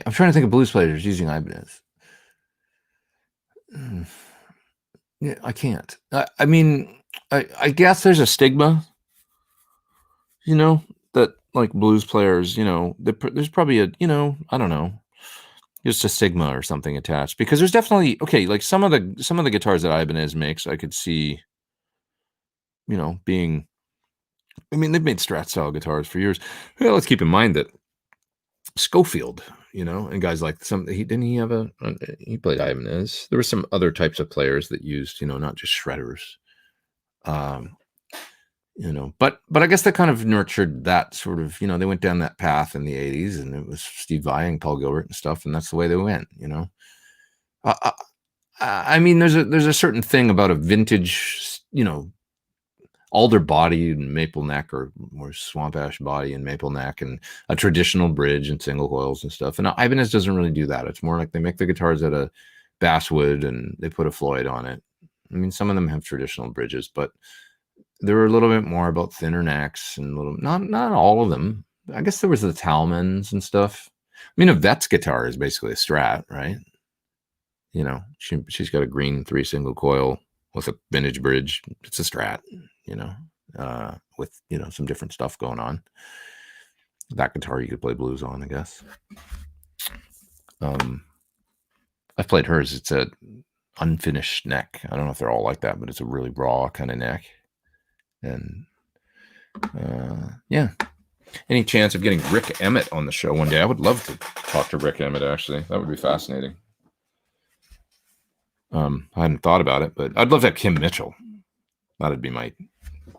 I'm trying to think of blues players using Ibanez. Yeah, I can't. I mean, I guess there's a stigma, that like blues players, there's probably a, I don't know, just a stigma or something attached, because there's definitely, like some of the guitars that Ibanez makes, I could see, being, I mean, they've made Strat style guitars for years. Well, let's keep in mind that Schofield, and guys like he played Ibanez. There were some other types of players that used, not just shredders. But I guess that kind of nurtured that sort of, they went down that path in the 80s, and it was Steve Vai and Paul Gilbert and stuff, and that's the way they went, I mean, there's a certain thing about a vintage, alder body and maple neck, or more swamp ash body and maple neck, and a traditional bridge and single coils and stuff. And Ibanez doesn't really do that. It's more like they make the guitars out of basswood and they put a Floyd on it. I mean, some of them have traditional bridges, but they're a little bit more about thinner necks and not all of them. I guess there was the Talmans and stuff. I mean, a Vet's guitar is basically a Strat, right? She's got a green 3 single coil with a vintage bridge. It's a Strat, with, some different stuff going on. That guitar you could play blues on, I guess. I've played hers. It's a unfinished neck. I don't know if they're all like that, but it's a really raw kind of neck. And yeah. Any chance of getting Rick Emmett on the show one day? I would love to talk to Rick Emmett, actually. That would be fascinating. I hadn't thought about it, but I'd love to have Kim Mitchell. That'd be my...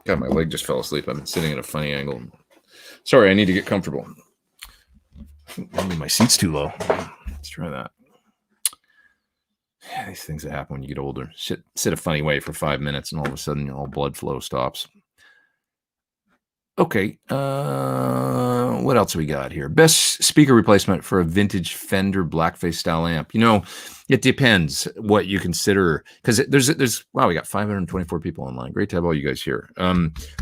God, my leg just fell asleep. I've been sitting at a funny angle. Sorry, I need to get comfortable. Maybe my seat's too low. Let's try that. Yeah, these things that happen when you get older. Sit a funny way for 5 minutes, and all of a sudden, all blood flow stops. Okay, what else we got here? Best speaker replacement for a vintage Fender blackface style amp. It depends what you consider, because there's wow, we got 524 people online. Great to have all you guys here.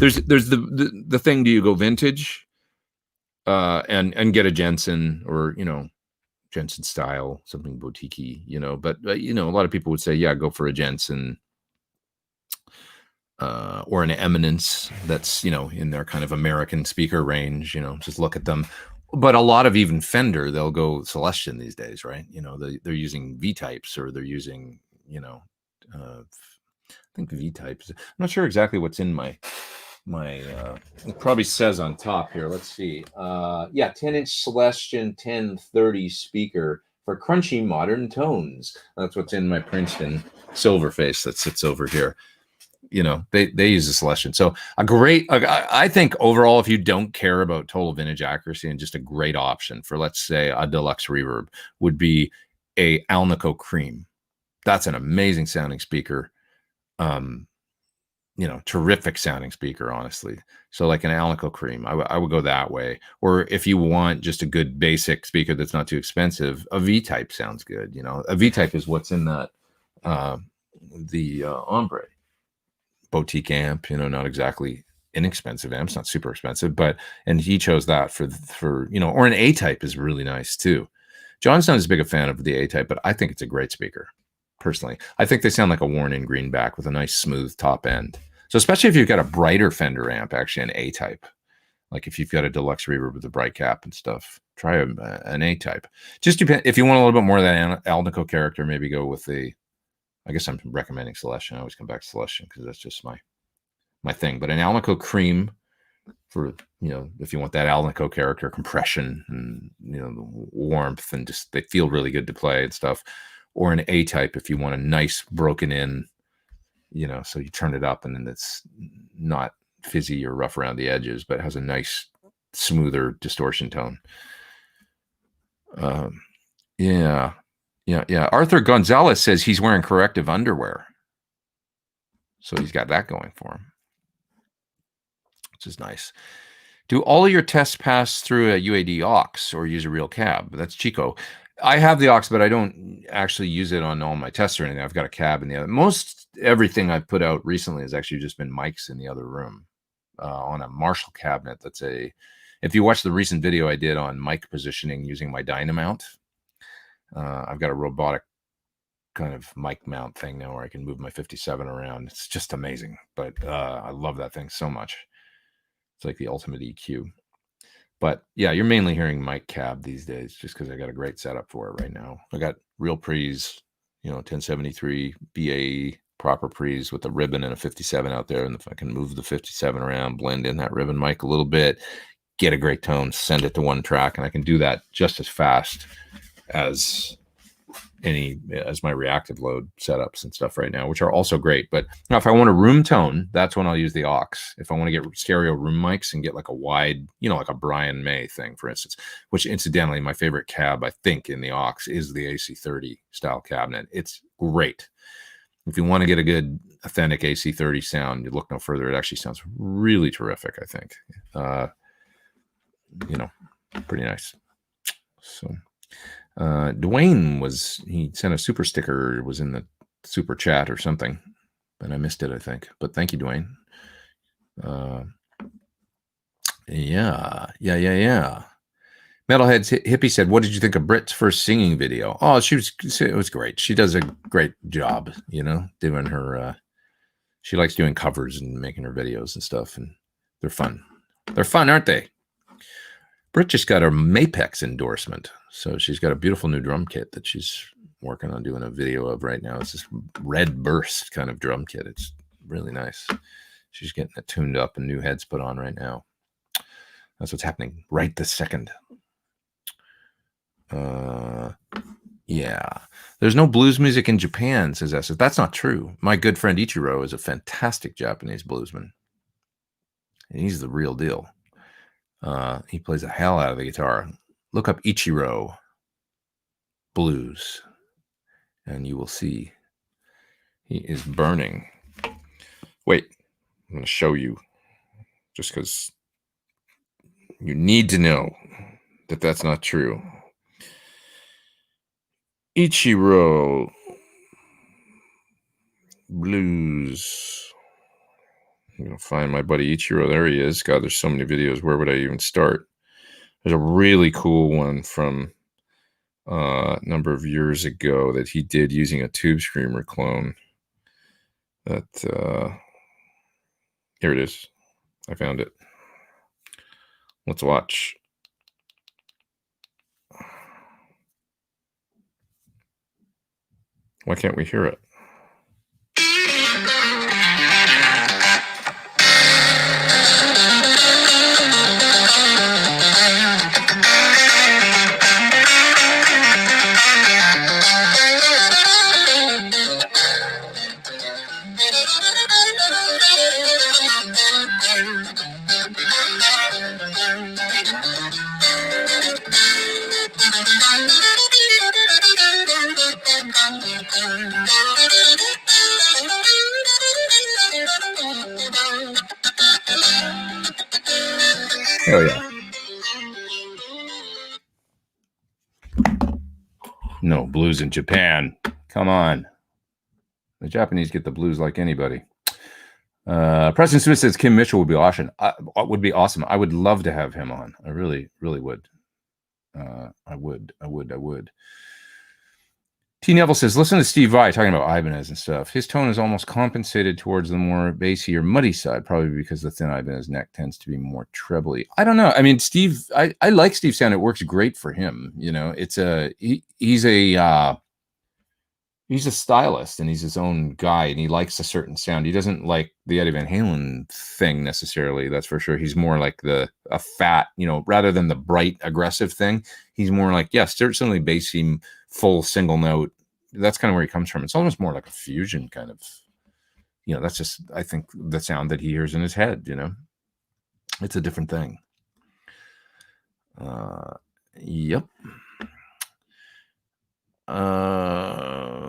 There's the thing. Do you go vintage, and get a Jensen, or Jensen style, something boutique-y, But a lot of people would say, yeah, go for a Jensen. Or an Eminence that's, in their kind of American speaker range, just look at them. But a lot of even Fender, they'll go Celestion these days, right? They're using V-types, or they're using, I think V-types. I'm not sure exactly what's in my it probably says on top here. Let's see. Yeah, 10-inch Celestion 1030 speaker for crunchy modern tones. That's what's in my Princeton Silverface that sits over here. they use the Celestion. So I think overall, if you don't care about total vintage accuracy, and just a great option for, let's say, a deluxe reverb would be a Alnico Cream. That's an amazing sounding speaker. Terrific sounding speaker, honestly. So like an Alnico Cream, I would go that way. Or if you want just a good basic speaker that's not too expensive, a V-Type sounds good. A V-Type is what's in that, the Ombre boutique amp, not exactly inexpensive amp. It's not super expensive, and he chose that for or an A-Type is really nice too. John's not as big a fan of the A-Type, but I think it's a great speaker. Personally, I think they sound like a worn-in greenback with a nice smooth top end. So especially if you've got a brighter Fender amp, actually an A-Type, like if you've got a deluxe reverb with a bright cap and stuff, try an A-Type. Just depend. If you want a little bit more of that Alnico character, maybe go with I guess I'm recommending Celestion. I always come back to Celestion because that's just my thing. But an Alnico Cream for, if you want that Alnico character, compression and, the warmth, and just they feel really good to play and stuff. Or an A-Type if you want a nice broken in, so you turn it up and then it's not fizzy or rough around the edges, but has a nice, smoother distortion tone. Yeah. Arthur Gonzalez says he's wearing corrective underwear. So he's got that going for him, which is nice. Do all of your tests pass through a UAD aux or use a real cab? That's Chico. I have the aux, but I don't actually use it on all my tests or anything. I've got a cab in the other. Most everything I've put out recently has actually just been mics in the other room on a Marshall cabinet. If you watch the recent video I did on mic positioning using my Dynamount, I've got a robotic kind of mic mount thing now where I can move my 57 around. It's just amazing, but I love that thing so much. It's like the ultimate EQ. But yeah, you're mainly hearing mic cab these days just because I got a great setup for it right now. I got real pre's, 1073 BAE proper pre's with a ribbon and a 57 out there. And if I can move the 57 around, blend in that ribbon mic a little bit, get a great tone, send it to one track, and I can do that just as fast as my reactive load setups and stuff right now, which are also great. But now if I want a room tone, that's when I'll use the aux. If I want to get stereo room mics and get like a wide, like a Brian May thing, for instance, which incidentally, my favorite cab, I think, in the aux is the AC30 style cabinet. It's great. If you want to get a good authentic AC30 sound, you look no further. It actually sounds really terrific, I think. Pretty nice. So Dwayne he sent a super sticker, was in the super chat or something, and I missed it, I think. But thank you, Dwayne. Yeah. Metalheads Hippie said, "What did you think of Britt's first singing video?" Oh, it was great. She does a great job, doing her. She likes doing covers and making her videos and stuff, and they're fun. They're fun, aren't they? Britt just got her Mapex endorsement. So she's got a beautiful new drum kit that she's working on doing a video of right now. It's this red burst kind of drum kit. It's really nice. She's getting it tuned up and new heads put on right now. That's what's happening right this second. Yeah. There's no blues music in Japan, says Esther. That's not true. My good friend Ichiro is a fantastic Japanese bluesman. And he's the real deal. He plays the hell out of the guitar. Look up Ichiro blues, and you will see he is burning. Wait, I'm going to show you, just because you need to know that that's not true. Ichiro blues. I'm going to find my buddy Ichiro. There he is. God, there's so many videos. Where would I even start? There's a really cool one from a number of years ago that he did using a Tube Screamer clone. That here it is. I found it. Let's watch. Why can't we hear it? Oh yeah. No blues in Japan. Come on. The Japanese get the blues like anybody. Preston Smith says Kim Mitchell would be awesome. Would be awesome. I would love to have him on. I really, really would. I would. T. Neville says, listen to Steve Vai talking about Ibanez and stuff. His tone is almost compensated towards the more bassy or muddy side, probably because the thin Ibanez neck tends to be more trebly. I don't know. I mean, Steve, I like Steve's sound. It works great for him. You know, it's he's a stylist and he's his own guy and he likes a certain sound. He doesn't like the Eddie Van Halen thing necessarily. That's for sure. He's more like a fat, you know, rather than the bright aggressive thing. He's more like, yes, certainly bassy, full single note. That's kind of where he comes from. It's almost more like a fusion kind of, you know, that's just, I think the sound that he hears in his head, you know, it's a different thing. Yep.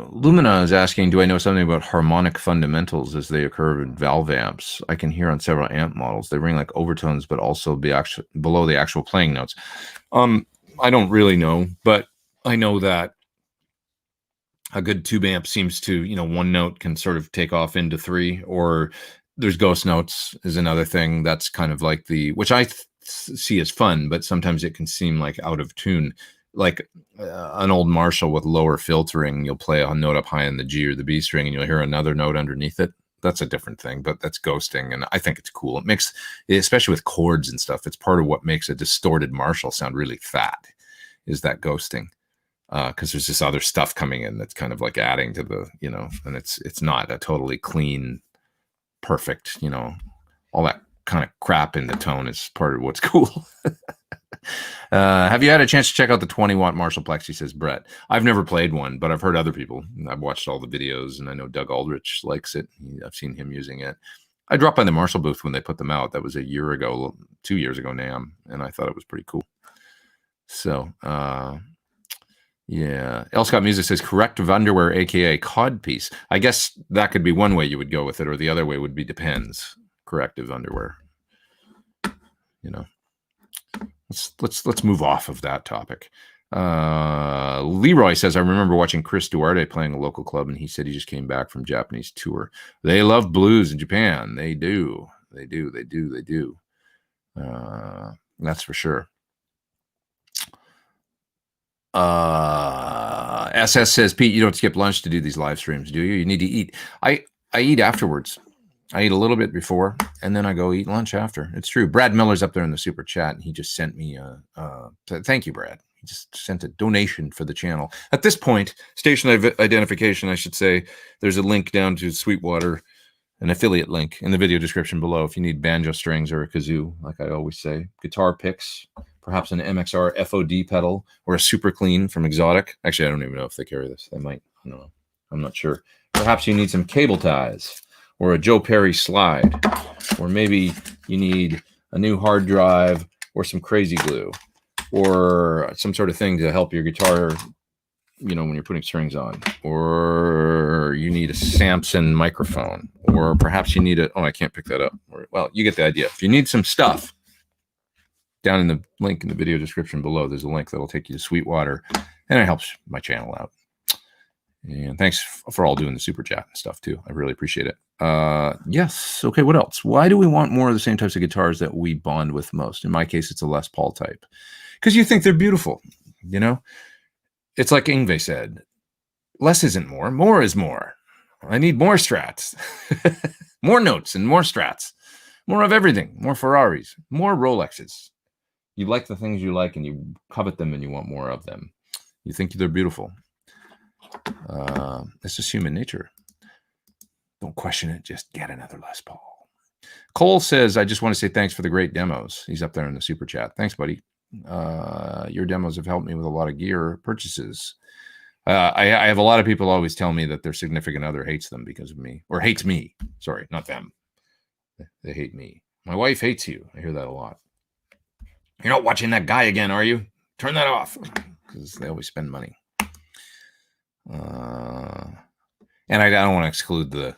Lumina is asking, do I know something about harmonic fundamentals as they occur in valve amps? I can hear on several amp models. They ring like overtones, but also be below the actual playing notes. I don't really know, but I know that a good tube amp seems to, you know, one note can sort of take off into three, or there's ghost notes is another thing. That's kind of like which I see as fun, but sometimes it can seem like out of tune. Like an old Marshall with lower filtering, you'll play a note up high in the G or the B string and you'll hear another note underneath it. That's a different thing, but that's ghosting. And I think it's cool. It makes, especially with chords and stuff, it's part of what makes a distorted Marshall sound really fat, is that ghosting. Because there's this other stuff coming in that's kind of like adding to the, you know, and it's not a totally clean, perfect, you know, all that kind of crap in the tone is part of what's cool. Have you had a chance to check out the 20-watt Marshall Plexi, says Brett? I've never played one, but I've heard other people. I've watched all the videos, and I know Doug Aldrich likes it. I've seen him using it. I dropped by the Marshall booth when they put them out. That was 2 years ago now, and I thought it was pretty cool. So, yeah. L. Scott Music says, corrective underwear, a.k.a. codpiece. I guess that could be one way you would go with it, or the other way would be depends. Corrective underwear. You know. Let's move off of that topic. Leroy says, I remember watching Chris Duarte playing a local club, and he said he just came back from Japanese tour. They love blues in Japan. They do. That's for sure. SS says, Pete, you don't skip lunch to do these live streams, do you? You need to eat. I eat afterwards. I eat a little bit before, and then I go eat lunch after. It's true. Brad Miller's up there in the super chat, and he just sent me thank you, Brad. He just sent a donation for the channel. At this point, station identification, I should say, there's a link down to Sweetwater, an affiliate link in the video description below if you need banjo strings or a kazoo, like I always say. Guitar picks, perhaps an MXR FOD pedal, or a super clean from Exotic. Actually, I don't even know if they carry this. They might. I don't know. I'm not sure. Perhaps you need some cable ties, or a Joe Perry slide, or maybe you need a new hard drive or some crazy glue or some sort of thing to help your guitar, you know, when you're putting strings on, or you need a Samson microphone, or perhaps you need I can't pick that up. Well, you get the idea. If you need some stuff, down in the link in the video description below, there's a link that'll take you to Sweetwater, and it helps my channel out. And thanks for all doing the super chat and stuff too. I really appreciate it. Yes. Okay. What else? Why do we want more of the same types of guitars that we bond with most? In my case, it's a Les Paul type, because you think they're beautiful. You know, it's like Yngwie said, less isn't more. More is more. I need more Strats, more notes and more Strats, more of everything, more Ferraris, more Rolexes. You like the things you like and you covet them and you want more of them. You think they're beautiful. It's just human nature. Don't question it. Just get another Les Paul. Cole says, I just want to say thanks for the great demos. He's up there in the super chat. Thanks, buddy. Your demos have helped me with a lot of gear purchases. I have a lot of people always tell me that their significant other hates them because of me, or hates me. Sorry, not them. They hate me. My wife hates you. I hear that a lot. You're not watching that guy again, are you? Turn that off. Because they always spend money. And I don't want to exclude the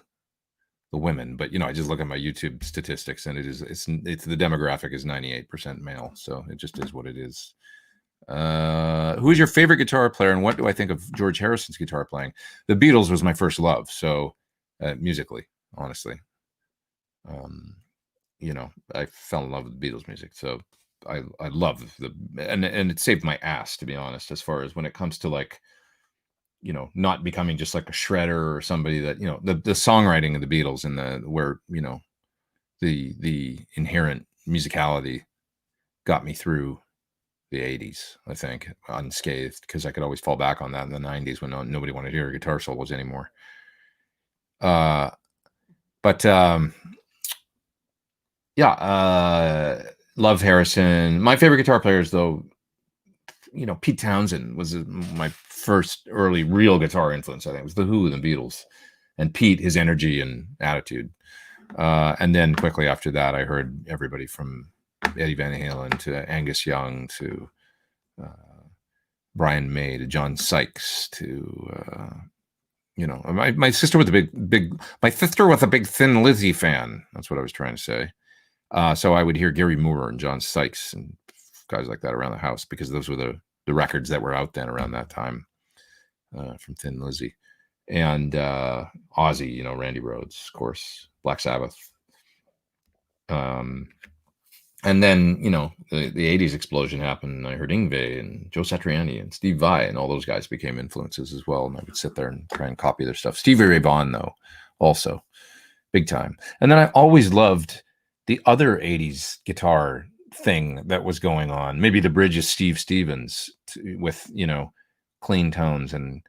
the women, but I just look at my YouTube statistics, and it's the demographic is 98% male, so it just is what it is. Who is your favorite guitar player, and what do I think of George Harrison's guitar playing? The Beatles was my first love, so musically, honestly, I fell in love with the Beatles music, so I love and it saved my ass, to be honest, as far as when it comes to like, not becoming just like a shredder or somebody that, the songwriting of the Beatles and where, the inherent musicality got me through the 80s, I think, unscathed, because I could always fall back on that in the 90s when nobody wanted to hear guitar solos anymore. Love Harrison. My favorite guitar players, though, Pete Townsend was my first early real guitar influence. I think it was the Who and the Beatles, and Pete, his energy and attitude. And then quickly after that, I heard everybody from Eddie Van Halen to Angus Young to Brian May to John Sykes to my sister was a big Thin Lizzy fan. That's what I was trying to say. So I would hear Gary Moore and John Sykes and guys like that around the house, because those were the records that were out then around that time, from Thin Lizzy. And Ozzy, Randy Rhoads, of course, Black Sabbath. And then, the 80s explosion happened, and I heard Yngwie and Joe Satriani and Steve Vai, and all those guys became influences as well. And I would sit there and try and copy their stuff. Stevie Ray Vaughan, though, also big time. And then I always loved the other 80s guitar thing that was going on. Maybe the bridge is Steve Stevens with, clean tones and,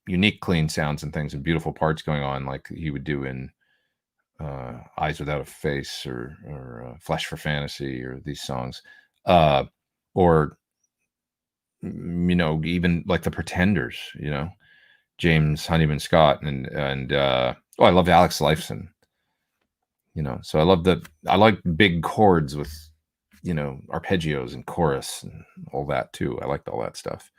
unique clean sounds and things and beautiful parts going on, like he would do in Eyes Without a Face or Flesh for Fantasy, or these songs, or even like the Pretenders, James Honeyman Scott and I love Alex Lifeson, so I like big chords with arpeggios and chorus and all that too. I liked all that stuff.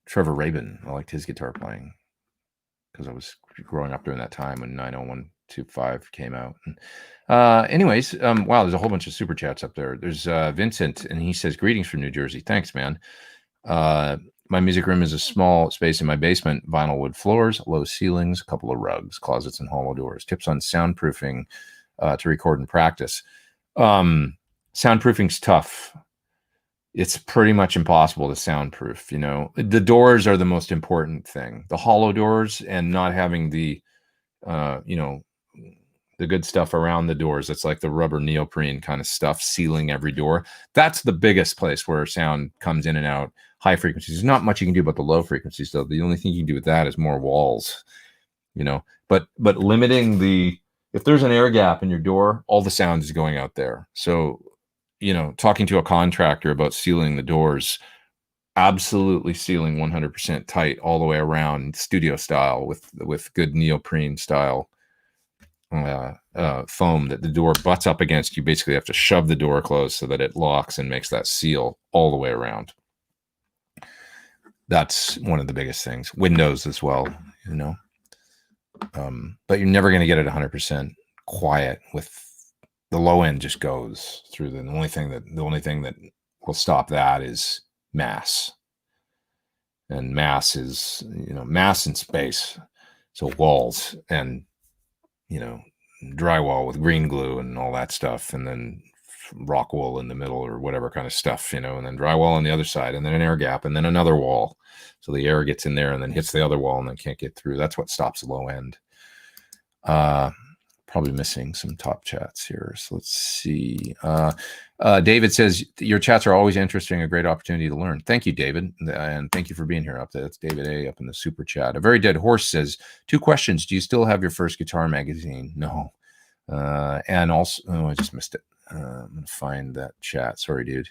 Trevor Rabin, I liked his guitar playing, because I was growing up during that time when 90125 came out. Anyways, wow, there's a whole bunch of super chats up there. There's Vincent, and he says, greetings from New Jersey. Thanks, man. My music room is a small space in my basement, vinyl wood floors, low ceilings, a couple of rugs, closets, and hollow doors. Tips on soundproofing to record and practice. Soundproofing's tough. It's pretty much impossible to soundproof. The doors are the most important thing. The hollow doors, and not having the good stuff around the doors. It's like the rubber neoprene kind of stuff sealing every door. That's the biggest place where sound comes in and out. High frequencies. There's not much you can do about the low frequencies, though. The only thing you can do with that is more walls. But limiting if there's an air gap in your door, all the sound is going out there. So, talking to a contractor about sealing the doors, absolutely sealing 100% tight all the way around, studio style, with good neoprene style foam that the door butts up against. You basically have to shove the door closed so that it locks and makes that seal all the way around. That's one of the biggest things. Windows as well, but you're never going to get it 100% quiet. With the low end, just goes through. The only thing that will stop that is mass, and mass is mass in space. So walls and drywall with green glue and all that stuff, and then rock wool in the middle or whatever kind of stuff, and then drywall on the other side, and then an air gap, and then another wall, so the air gets in there and then hits the other wall and then can't get through. That's what stops the low end. Probably missing some top chats here, so let's see. David says, your chats are always interesting, a great opportunity to learn. Thank you, David, and thank you for being here. Up there, that's David A up in the super chat. A Very Dead Horse says, 2 questions. Do you still have your first guitar magazine? No. And also, I just missed it. I'm gonna find that chat. Sorry, dude.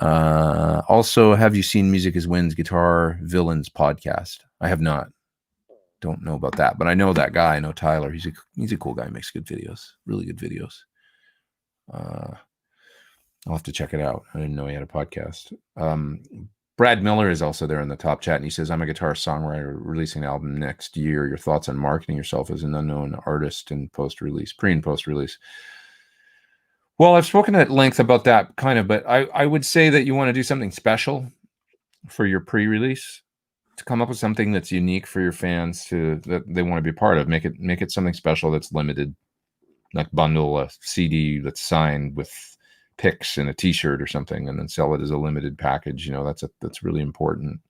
Also, have you seen Music is Win's Guitar Villains podcast? I have not. Don't know about that, but I know that guy. I know Tyler. He's a cool guy. Makes good videos, really good videos. I'll have to check it out. I didn't know he had a podcast. Brad Miller is also there in the top chat, and he says, I'm a guitarist songwriter releasing an album next year. Your thoughts on marketing yourself as an unknown artist in post-release, pre and post-release? Well, I've spoken at length about that kind of, but I would say that you want to do something special for your pre-release, to come up with something that's unique for your fans that they want to be a part of. Make it something special that's limited, like bundle a CD that's signed with pics and a t-shirt or something, and then sell it as a limited package. That's really important.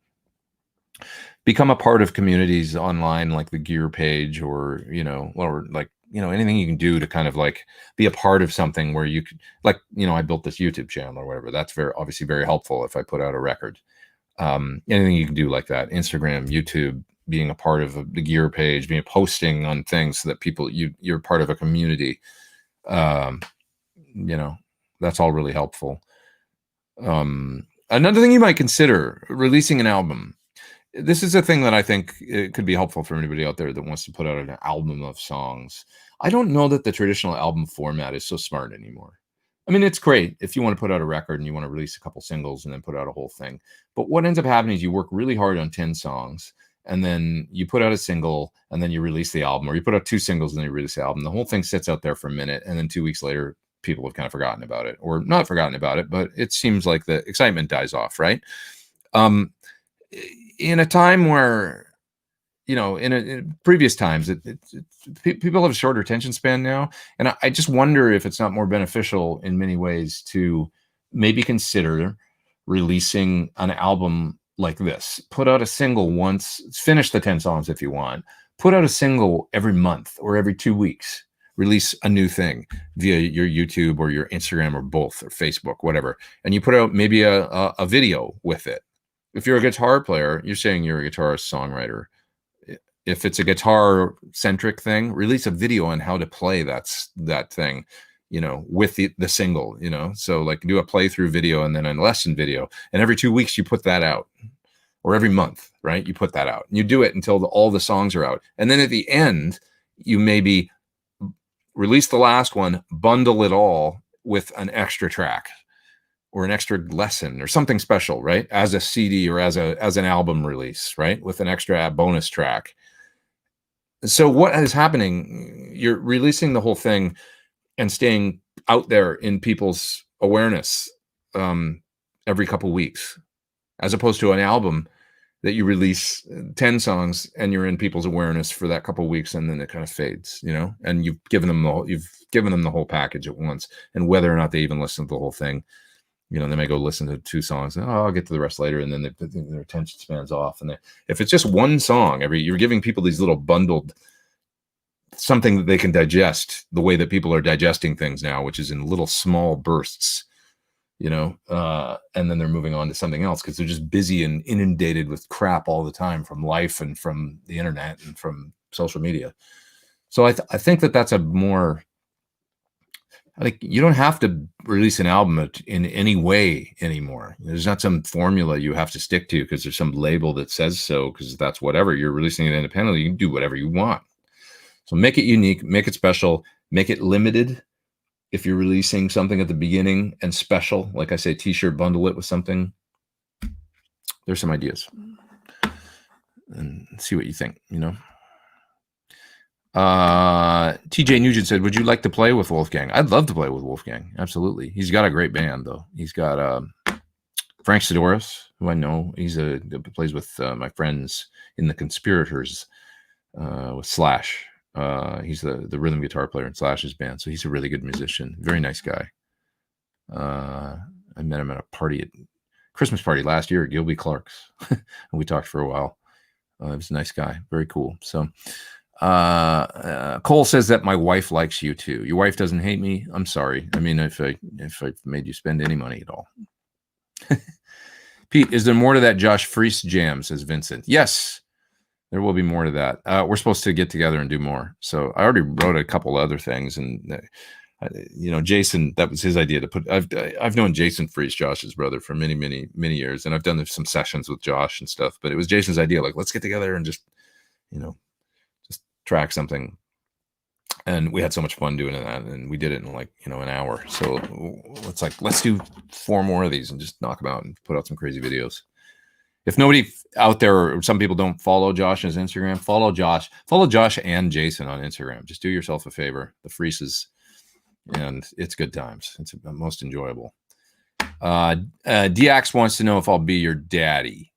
Become a part of communities online, like the gear page, or anything you can do to kind of like be a part of something where you could, like, I built this YouTube channel or whatever. That's obviously very helpful if I put out a record. Anything you can do like that, Instagram, YouTube, being a part of the gear page, being posting on things so that people, you're part of a community. That's all really helpful. Another thing you might consider, releasing an album. This is a thing that I think it could be helpful for anybody out there that wants to put out an album of songs. I don't know that the traditional album format is so smart anymore. I mean, it's great if you want to put out a record and you want to release a couple singles and then put out a whole thing. But what ends up happening is you work really hard on 10 songs, and then you put out a single, and then you release the album, or you put out 2 singles and then you release the album. The whole thing sits out there for a minute, and then 2 weeks later, people have kind of forgotten about it, or not forgotten about it, but it seems like the excitement dies off, right? In a time where, in previous times, people have a shorter attention span now. And I just wonder if it's not more beneficial in many ways to maybe consider releasing an album like this. Put out a single once, finish the 10 songs if you want. Put out a single every month or every 2 weeks. Release a new thing via your YouTube or your Instagram or both, or Facebook, whatever. And you put out maybe a video with it. If you're a guitar player, you're saying you're a guitarist songwriter. If it's a guitar centric thing, release a video on how to play that thing, with the single, so like do a playthrough video and then a lesson video, and every 2 weeks you put that out, or every month, right? You put that out, and you do it until all the songs are out. And then at the end, you maybe release the last one, bundle it all with an extra track or an extra lesson or something special, right? As a CD or as an album release, right? With an extra bonus track. So what is happening? You're releasing the whole thing and staying out there in people's awareness every couple weeks, as opposed to an album that you release 10 songs and you're in people's awareness for that couple weeks, and then it kind of fades, and you've given them the whole package at once. And whether or not they even listen to the whole thing, they may go listen to 2 songs and, I'll get to the rest later. And then their attention spans off. And if it's just one song, you're giving people these little bundled, something that they can digest the way that people are digesting things now, which is in little small bursts, and then they're moving on to something else because they're just busy and inundated with crap all the time from life and from the internet and from social media. So I think that's a more, like, you don't have to release an album in any way anymore. There's not some formula you have to stick to because there's some label that says so, because that's whatever. You're releasing it independently. You can do whatever you want. So make it unique, make it special, make it limited. If you're releasing something at the beginning, and special, like I say, t-shirt, bundle it with something. There's some ideas. And see what you think, TJ Nugent said, would you like to play with Wolfgang? I'd love to play with Wolfgang. Absolutely. He's got a great band, though. He's got Frank Sidoris, who I know. He plays with my friends in the Conspirators with Slash. He's the rhythm guitar player in Slash's band, so he's a really good musician. Very nice guy. I met him at a Christmas party last year at Gilby Clark's, and we talked for a while. He was a nice guy. Very cool. So Cole says that my wife likes you too. Your wife doesn't hate me. I'm sorry. I mean, if I made you spend any money at all. Pete, is there more to that Josh Freese jam, says Vincent? Yes, there will be more to that. We're supposed to get together and do more. So I already wrote a couple other things, and Jason, that was his idea to put. I've known Jason Freese, Josh's brother, for many, many, many years, and I've done some sessions with Josh and stuff. But it was Jason's idea, like, let's get together and just track something. And we had so much fun doing that, and we did it in an hour. So it's like, let's do 4 more of these and just knock them out and put out some crazy videos. If nobody out there, or some people don't follow Josh's Instagram, follow Josh and Jason on Instagram. Just do yourself a favor. The Freeses, and it's good times. It's most enjoyable. DX wants to know if I'll be your daddy.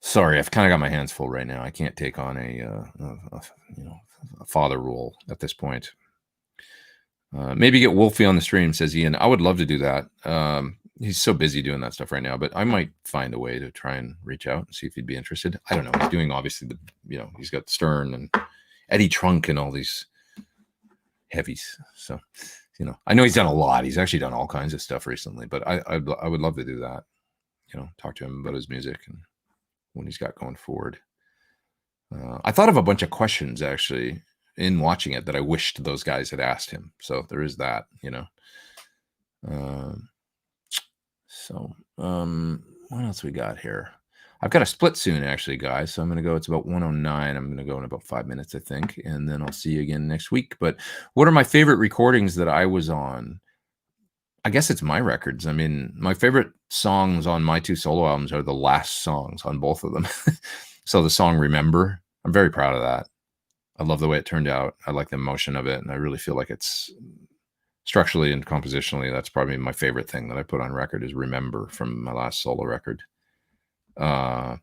Sorry, I've kind of got my hands full right now. I can't take on a father role at this point. Maybe get Wolfie on the stream, says Ian. I would love to do that. He's so busy doing that stuff right now, but I might find a way to try and reach out and see if he'd be interested. I don't know. He's doing obviously he's got Stern and Eddie Trunk and all these heavies. So, I know he's done a lot. He's actually done all kinds of stuff recently, but I would love to do that. Talk to him about his music and when he's got going forward. I thought of a bunch of questions actually in watching it that I wished those guys had asked him. So there is that, what else we got here? I've got a split soon, actually, guys. So I'm going to go. It's about 1:09. I'm going to go in about 5 minutes, I think. And then I'll see you again next week. But what are my favorite recordings that I was on? I guess it's my records. I mean, my favorite songs on my 2 solo albums are the last songs on both of them. So the song Remember, I'm very proud of that. I love the way it turned out. I like the emotion of it. And I really feel like it's structurally and compositionally, that's probably my favorite thing that I put on record is Remember from my last solo record. I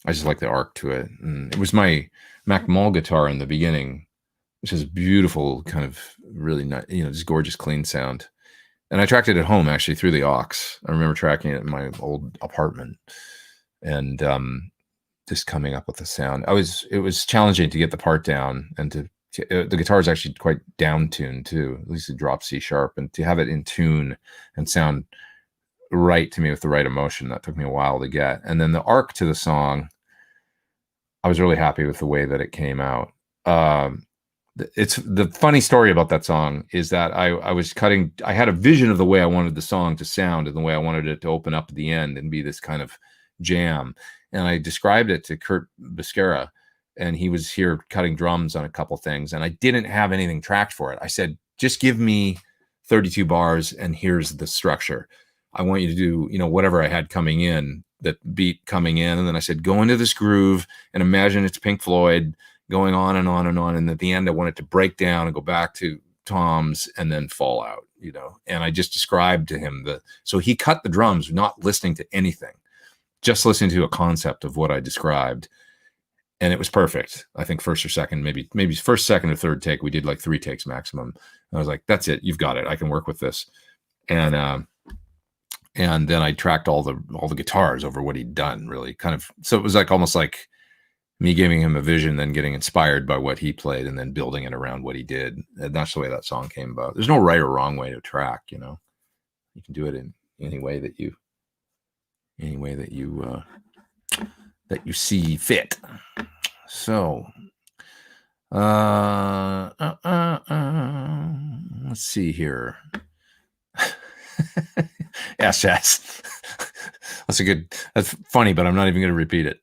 just like the arc to it. And it was my Mac Mall guitar in the beginning, which is beautiful, kind of really not, just gorgeous, clean sound. And I tracked it at home actually through the aux. I remember tracking it in my old apartment and just coming up with the sound. It was challenging to get the part down, and the guitar is actually quite down tuned too. At least it drops C sharp, and to have it in tune and sound right to me with the right emotion, that took me a while to get. And then the arc to the song, I was really happy with the way that it came out. It's the funny story about that song is that I had a vision of the way I wanted the song to sound and the way I wanted it to open up at the end and be this kind of jam. And I described it to Kurt Biscara, and he was here cutting drums on a couple things, and I didn't have anything tracked for it. I said, just give me 32 bars and here's the structure. I want you to do, whatever I had coming in, that beat coming in. And then I said, go into this groove and imagine it's Pink Floyd going on and on and on. And at the end, I want it to break down and go back to toms and then fall out, and I just described to him so he cut the drums, not listening to anything, just listening to a concept of what I described. And it was perfect. I think first or second, maybe first, second, or third take. We did like 3 takes maximum. And I was like, that's it. You've got it. I can work with this. And then I tracked all the guitars over what he'd done, really kind of. So it was like almost like me giving him a vision, then getting inspired by what he played, and then building it around what he did. And that's the way that song came about. There's no right or wrong way to track. You can do it in any way that you see fit. So, let's see here. SS. That's funny, but I'm not even going to repeat it,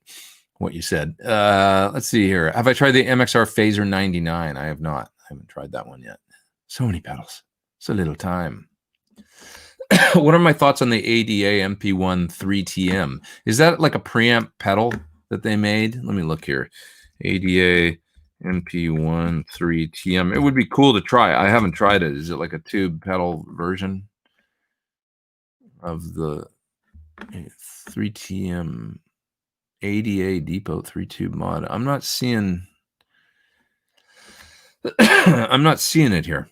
what you said. Let's see here. Have I tried the MXR Phaser 99? I have not. I haven't tried that one yet. So many pedals. So little time. What are my thoughts on the ADA MP1 3TM? Is that like a preamp pedal that they made? Let me look here. ADA MP1 3TM. It would be cool to try. I haven't tried it. Is it like a tube pedal version of the 3TM ADA Depot 3-tube mod? I'm not seeing it here.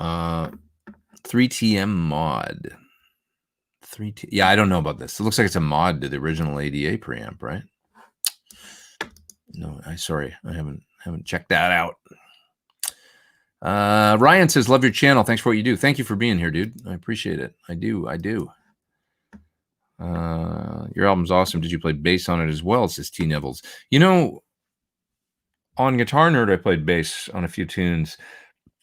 3TM mod. 3T. Yeah, I don't know about this. It looks like it's a mod to the original ADA preamp, right? No, sorry, I haven't checked that out. Ryan says, love your channel. Thanks for what you do. Thank you for being here, dude. I appreciate it. I do. Your album's awesome. Did you play bass on it as well? Says T Nevils. On Guitar Nerd, I played bass on a few tunes.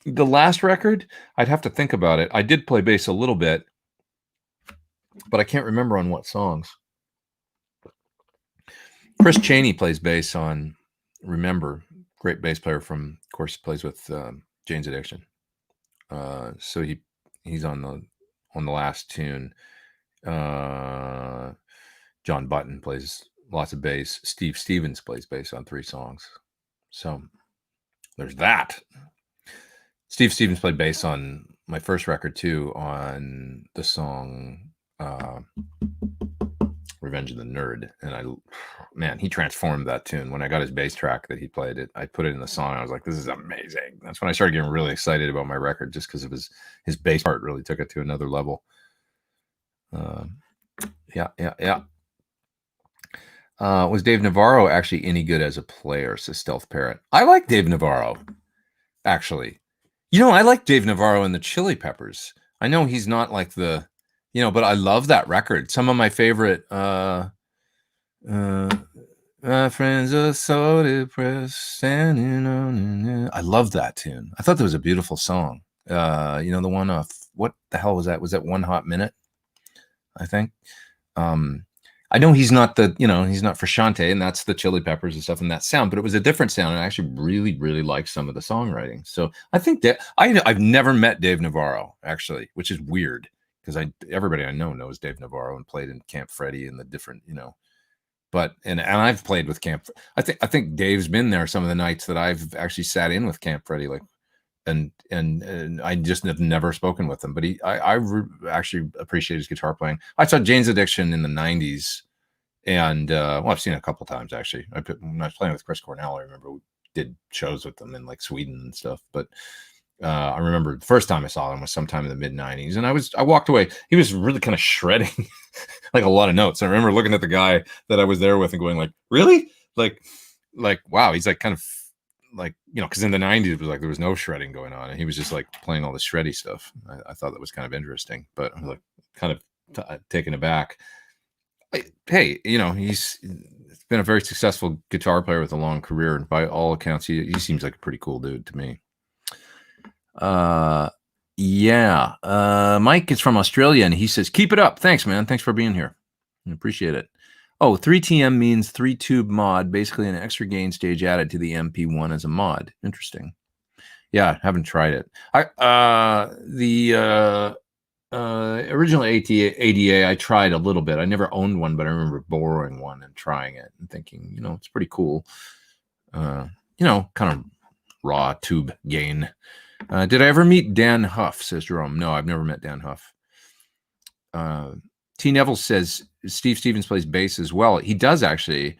The last record, I'd have to think about it. I did play bass a little bit, but I can't remember on what songs. Chris Chaney plays bass on Remember. Great bass player from, of course, plays with Jane's Addiction. So he's on on the last tune. John Button plays lots of bass. Steve Stevens plays bass on 3 songs. So there's that. Steve Stevens played bass on my first record too, on the song Revenge of the Nerd. And man, he transformed that tune. When I got his bass track that he played it, I put it in the song. I was like, this is amazing. That's when I started getting really excited about my record, just because of his bass part really took it to another level. Yeah. Was Dave Navarro actually any good as a player, says Stealth Parrot? I like Dave Navarro, actually. I like Dave Navarro and the Chili Peppers. I know he's not like but I love that record. Some of my favorite my friends are so depressed, standing on. I love that tune. I thought that was a beautiful song. The one off, what the hell was that? Was that One Hot Minute? I think. I know he's not he's not Frusciante, and that's the Chili Peppers and stuff in that sound, but it was a different sound, and I actually really, really liked some of the songwriting. So I think that I've never met Dave Navarro, actually, which is weird, because everybody I know knows Dave Navarro and played in Camp Freddy and the different, but and I've played with Camp. I think Dave's been there some of the nights that I've actually sat in with Camp Freddy, like. And I just have never spoken with him, but I actually appreciate his guitar playing. I saw Jane's Addiction in the 90s, and I've seen it a couple times actually. When I was playing with Chris Cornell, I remember we did shows with them in like Sweden and stuff. But I remember the first time I saw him was sometime in the mid 90s, and I walked away. He was really kind of shredding like a lot of notes. I remember looking at the guy that I was there with and going like, really? Like wow, he's like kind of like, because in the 90s it was like there was no shredding going on, and he was just like playing all the shreddy stuff. I thought that was kind of interesting, but I was like kind of taken aback. Hey, he's been a very successful guitar player with a long career, and by all accounts he seems like a pretty cool dude to me. Mike is from Australia, and he says, keep it up. Thanks, man. Thanks for being here. I appreciate it. 3TM means 3-tube mod, basically an extra gain stage added to the MP1 as a mod. Interesting. Yeah, haven't tried it. The original ADA, I tried a little bit. I never owned one, but I remember borrowing one and trying it and thinking, it's pretty cool. Kind of raw tube gain. Did I ever meet Dan Huff, says Jerome? No, I've never met Dan Huff. T. Neville says Steve Stevens plays bass as well. He does actually.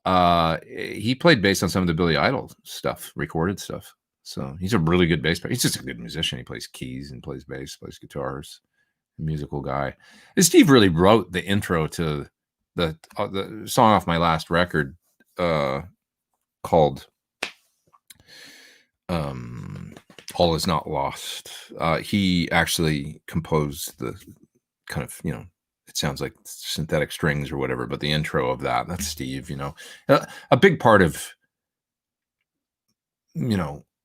He played bass on some of the Billy Idol stuff, recorded stuff. So he's a really good bass player. He's just a good musician. He plays keys and plays bass, plays guitars. A musical guy. And Steve really wrote the intro to the song off my last record called All Is Not Lost. He actually composed the kind of, it sounds like synthetic strings or whatever, but the intro of that's Steve. A big part of,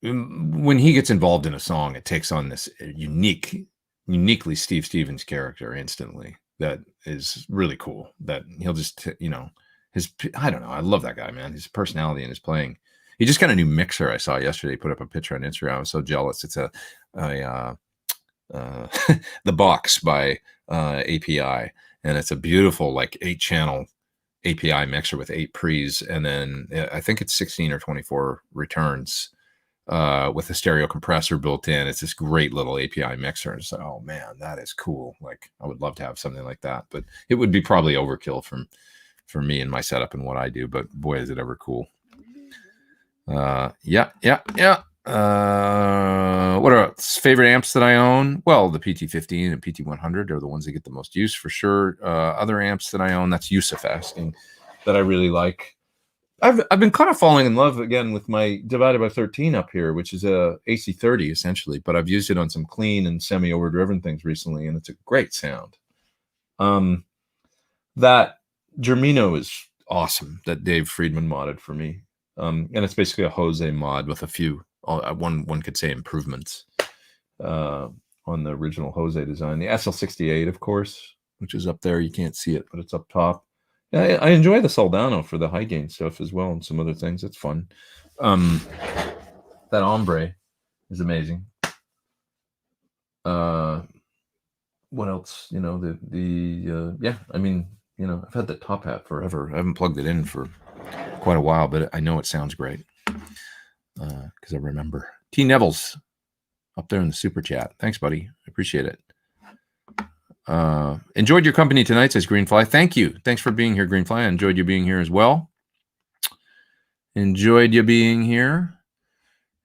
when he gets involved in a song, it takes on this uniquely Steve Stevens character instantly. That is really cool. That he'll just, I don't know. I love that guy, man. His personality and his playing. He just got a new mixer. I saw yesterday. Put up a picture on Instagram. I was so jealous. It's the Box by API, and it's a beautiful 8-channel API mixer with 8 pre's, and then I think it's 16 or 24 returns with a stereo compressor built in. It's this great little API mixer. And so, oh man, that is cool. I would love to have something like that, but it would be probably overkill for me and my setup and what I do. But boy, is it ever cool. Yeah. What are favorite amps that I own? Well, the PT15 and PT100 are the ones that get the most use for sure. Other amps that I own, that's Yusuf asking, that I really like. I've been kind of falling in love again with my divided by 13 up here, which is a AC30 essentially, but I've used it on some clean and semi overdriven things recently, and it's a great sound. That Germino is awesome, that Dave Friedman modded for me. And it's basically a Jose mod with a few, one could say, improvements on the original Jose design. The SL68, of course, which is up there. You can't see it, but it's up top. Yeah, I enjoy the Soldano for the high gain stuff as well, and some other things. It's fun. That Ombre is amazing. what else? You know, yeah, I mean, you know, I've had the top hat forever. I haven't plugged it in for quite a while, but I know it sounds great because I remember. T. Neville's up there in the super chat. Thanks, buddy. I appreciate it. Enjoyed your company tonight, says Greenfly. Thank you. Thanks for being here, Greenfly. I enjoyed you being here as well. Enjoyed you being here.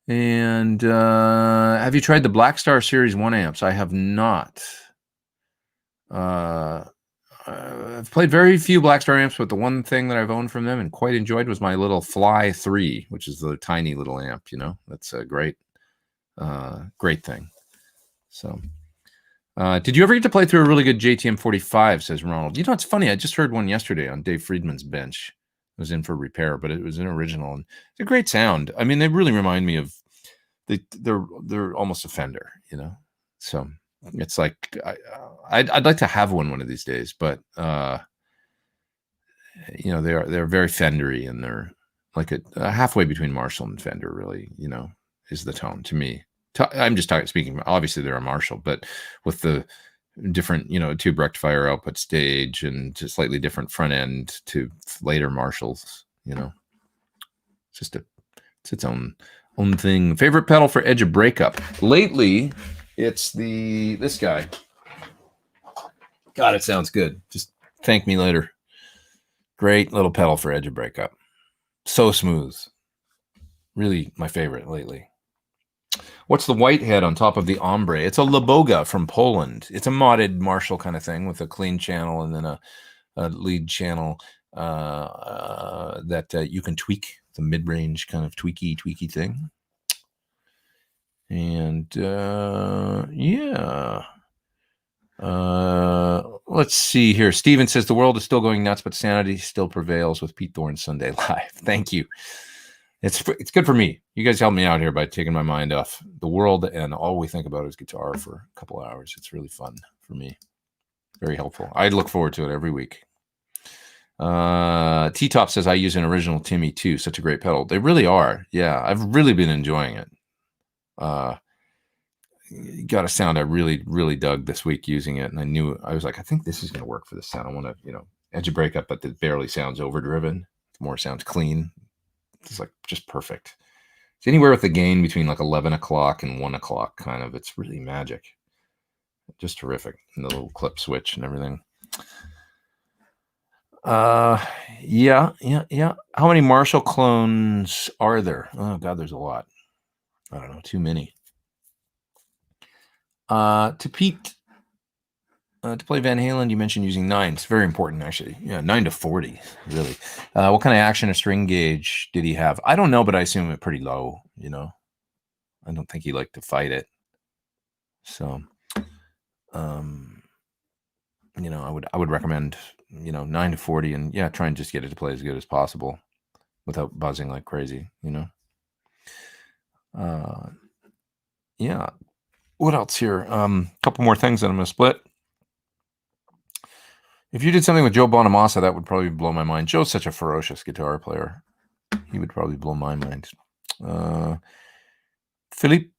And have you tried the Black Star Series 1 amps? I have not. I've played very few Black Star amps, but the one thing that I've owned from them and quite enjoyed was my little Fly 3, which is the tiny little amp, you know. That's a great thing. So, did you ever get to play through a really good JTM 45, says Ronald? You know, it's funny. I just heard one yesterday on Dave Friedman's bench. It was in for repair, but it was an original. And it's a great sound. I mean, they really remind me of, they're almost a Fender, you know? So it's like, I'd like to have one of these days, but, you know, they're very Fendery, and they're like a halfway between Marshall and Fender, really, you know, is the tone to me. I'm just speaking, obviously they're a Marshall, but with the different, you know, tube rectifier output stage and just slightly different front end to later Marshalls, you know, it's its own thing. Favorite pedal for Edge of Breakup lately? It's this guy. God, it sounds good. Just thank me later. Great little pedal for Edge of Breakup. So smooth. Really my favorite lately. What's the white head on top of the ombre? It's a Laboga from Poland. It's a modded Marshall kind of thing with a clean channel and then a lead channel that you can tweak. The mid-range kind of tweaky thing. And yeah. Let's see here. Steven says the world is still going nuts, but sanity still prevails with Pete Thorn Sunday Live. Thank you. It's good for me. You guys help me out here by taking my mind off the world, and all we think about is guitar for a couple of hours. It's really fun for me. Very helpful. I look forward to it every week. T-Top says, I use an original Timmy too. Such a great pedal. They really are. Yeah, I've really been enjoying it. Got a sound I really dug this week using it, and I was like, I think this is going to work for this sound. I want to, you know, Edge of Breakup, but it barely sounds overdriven. More sounds clean. It's like just perfect. It's anywhere with the gain between like 11 o'clock and 1 o'clock kind of. It's really magic. Just terrific. And the little clip switch and everything. Yeah. How many Marshall clones are there? Oh God, there's a lot. I don't know, too many. To Pete, to play Van Halen, you mentioned using 9. It's very important, actually. Yeah, 9 to 40, really. What kind of action or string gauge did he have? I don't know, but I assume it pretty low, you know. I don't think he liked to fight it. So, you know, I would recommend, you know, 9 to 40, and yeah, try and just get it to play as good as possible without buzzing like crazy, you know. Yeah. What else here? A couple more things that I'm going to split. If you did something with Joe Bonamassa, that would probably blow my mind. Joe's such a ferocious guitar player. He would probably blow my mind. Philippe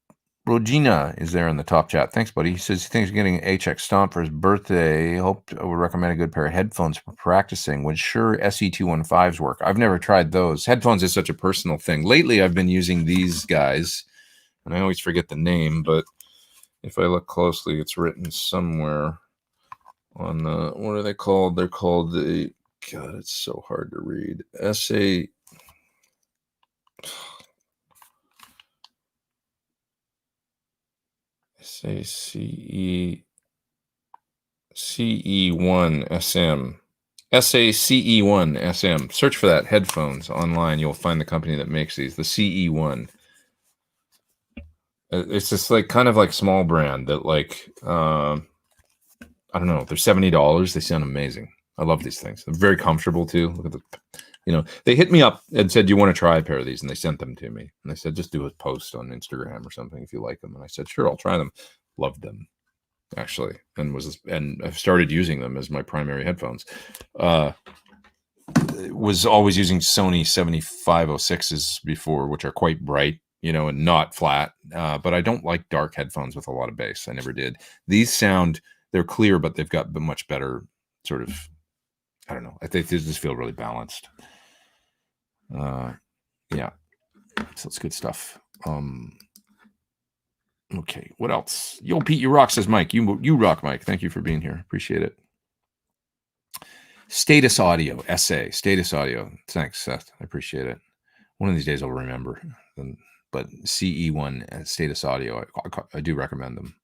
Rogina is there in the top chat. Thanks, buddy. He says he thinks he's getting an HX Stomp for his birthday. Hope I would recommend a good pair of headphones for practicing. Would sure SE215s work? I've never tried those. Headphones is such a personal thing. Lately, I've been using these guys, and I always forget the name, but if I look closely, it's written somewhere on the, what are they called? They're called the, God, it's so hard to read. SACE1 SM. SACE1 SM. Search for that, headphones, online. You'll find the company that makes these, the CE1. It's just like kind of like small brand that like, I don't know, they're $70. They sound amazing. I love these things. They're very comfortable too. Look at the, you know, they hit me up and said, do you want to try a pair of these? And they sent them to me. And they said, just do a post on Instagram or something if you like them. And I said, sure, I'll try them. Loved them, actually. And I've started using them as my primary headphones. Was always using Sony 7506s before, which are quite bright, you know, and not flat. But I don't like dark headphones with a lot of bass. I never did. These sound they're clear, but they've got much better sort of, I don't know. I think they just feel really balanced. Yeah, so it's good stuff. Okay, what else? Yo, Pete, you rock, says Mike. You rock, Mike. Thank you for being here. Appreciate it. Status Audio, essay. Status Audio. Thanks, Seth. I appreciate it. One of these days I'll remember. But CE1 Status Audio, I do recommend them.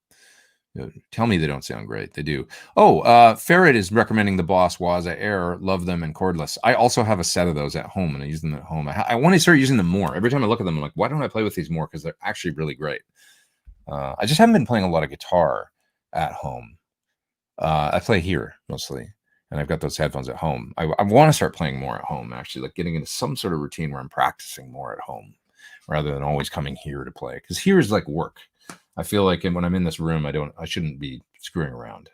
Tell me they don't sound great. They do. Oh, Ferret is recommending the Boss Waza Air. Love them and cordless. I also have a set of those at home, and I use them at home. I want to start using them more. Every time I look at them, I'm like, why don't I play with these more? Because they're actually really great. I just haven't been playing a lot of guitar at home. I play here mostly, and I've got those headphones at home. I want to start playing more at home, actually, like getting into some sort of routine where I'm practicing more at home rather than always coming here to play. Because here is like work. I feel like when I'm in this room, I shouldn't be screwing around.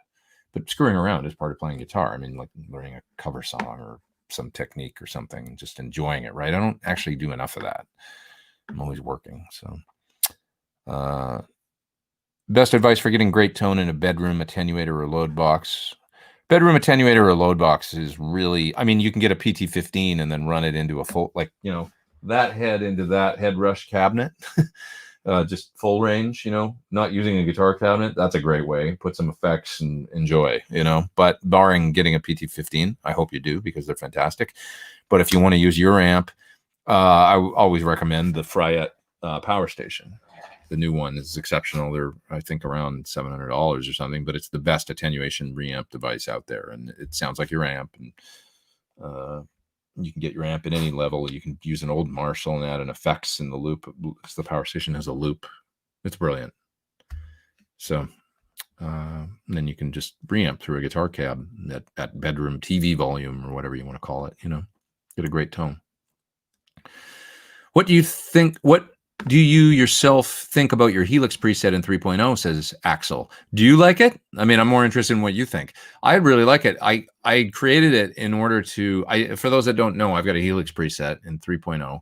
But screwing around is part of playing guitar. I mean, like learning a cover song or some technique or something, just enjoying it, right? I don't actually do enough of that. I'm always working. So, best advice for getting great tone in a bedroom attenuator or load box. Bedroom attenuator or load box is really, I mean, you can get a PT15 and then run it into a full, like, that head into that head rush cabinet. Just full range, not using a guitar cabinet. That's a great way. Put some effects and enjoy, but barring getting a PT15, I hope you do because they're fantastic. But if you want to use your amp, I always recommend the Friet Power Station. The new one is exceptional. They're, I think, around $700 or something, but it's the best attenuation reamp device out there. And it sounds like your amp, and you can get your amp at any level. You can use an old Marshall and add an effects in the loop. The Power Station has a loop. It's brilliant. So then you can just preamp through a guitar cab at bedroom TV volume or whatever you want to call it, get a great tone. What do you think? What do you yourself think about your Helix preset in 3.0, says Axel? Do you like it? I mean, I'm more interested in what you think. I really like it. I created it in order to, for those that don't know, I've got a Helix preset in 3.0,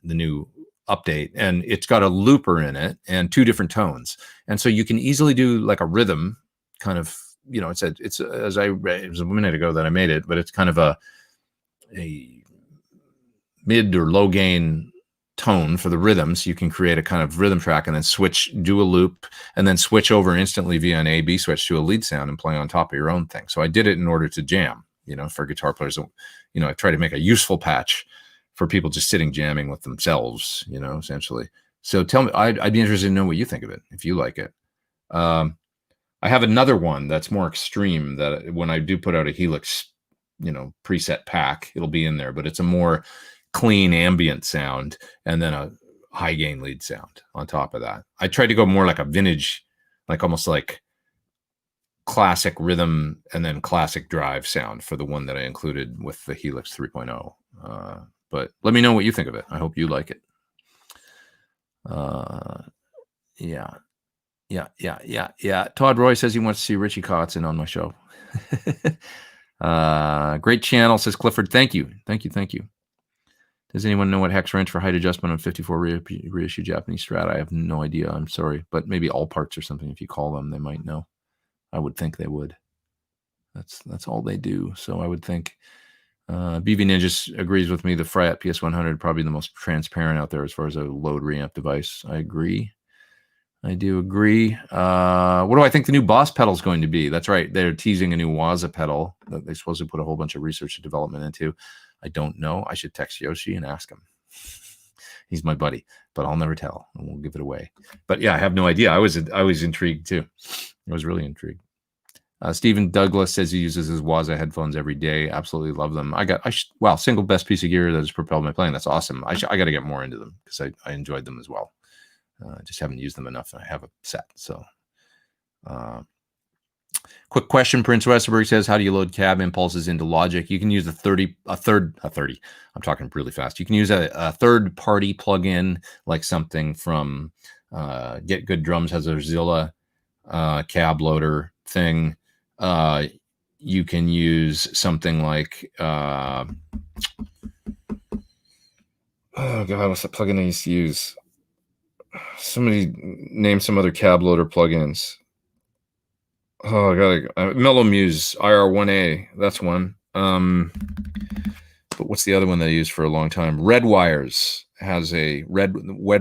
the new update, and it's got a looper in it and 2 different tones. And so you can easily do like a rhythm kind of, it's as it was a minute ago that I made it, but it's kind of a mid or low gain tone for the rhythm, so you can create a kind of rhythm track and then do a loop and then switch over instantly via an A/B switch to a lead sound and play on top of your own thing. So I did it in order to jam, for guitar players. I try to make a useful patch for people just sitting jamming with themselves, essentially. So tell me, I'd be interested to know what you think of it, if you like it. I have another one that's more extreme that when I do put out a Helix, preset pack, it'll be in there, but it's a more clean ambient sound and then a high gain lead sound on top of that. I tried to go more like a vintage, like almost like classic rhythm and then classic drive sound for the one that I included with the Helix 3.0. But let me know what you think of it. I hope you like it. Yeah. Todd Roy says he wants to see Richie Kotzen on my show. Great channel, says Clifford. Thank you. Does anyone know what hex wrench for height adjustment on 54 reissue Japanese Strat? I have no idea. I'm sorry, but maybe all parts or something. If you call them, they might know. I would think they would. That's all they do. So I would think. BV Ninjas agrees with me. The Friat PS100 probably the most transparent out there as far as a load reamp device. I agree. I do agree. What do I think the new Boss pedal is going to be? That's right. They're teasing a new Waza pedal that they supposed to put a whole bunch of research and development into. I don't know. I should text Yoshi and ask him. He's my buddy, but I'll never tell, and we'll give it away. But yeah, I have no idea. I was intrigued too. I was really intrigued. Stephen Douglas says he uses his Waza headphones every day. Absolutely love them. Wow, single best piece of gear that has propelled my playing. That's awesome. I got to get more into them because I enjoyed them as well. I just haven't used them enough, and I have a set. So, quick question. Prince Westerberg says, how do you load cab impulses into Logic? You can use a 30. I'm talking really fast. You can use a third-party plugin, like something from Get Good Drums has a Zilla cab loader thing. You can use something like, oh God, what's the plugin I used to use? Somebody name some other cab loader plugins. Oh, I got Mellow Muse IR1A. That's one. But what's the other one that I used for a long time? Red Wires has a Red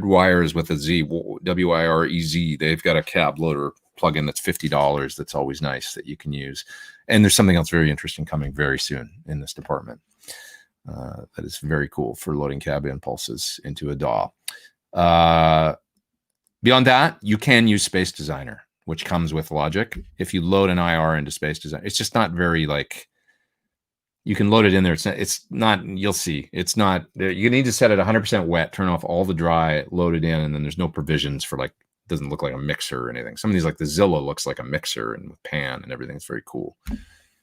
Wires with a Z, WIREZ. They've got a cab loader plugin that's $50. That's always nice that you can use. And there's something else very interesting coming very soon in this department. That is very cool for loading cab impulses into a DAW. Beyond that, you can use Space Designer, which comes with Logic. If you load an IR into Space Designer, it's just not very like, you can load it in there. It's not, you'll see. It's not, you need to set it 100% wet, turn off all the dry, load it in, and then there's no provisions for like, doesn't look like a mixer or anything. Some of these, like the Zilla looks like a mixer and with pan and everything. It's very cool.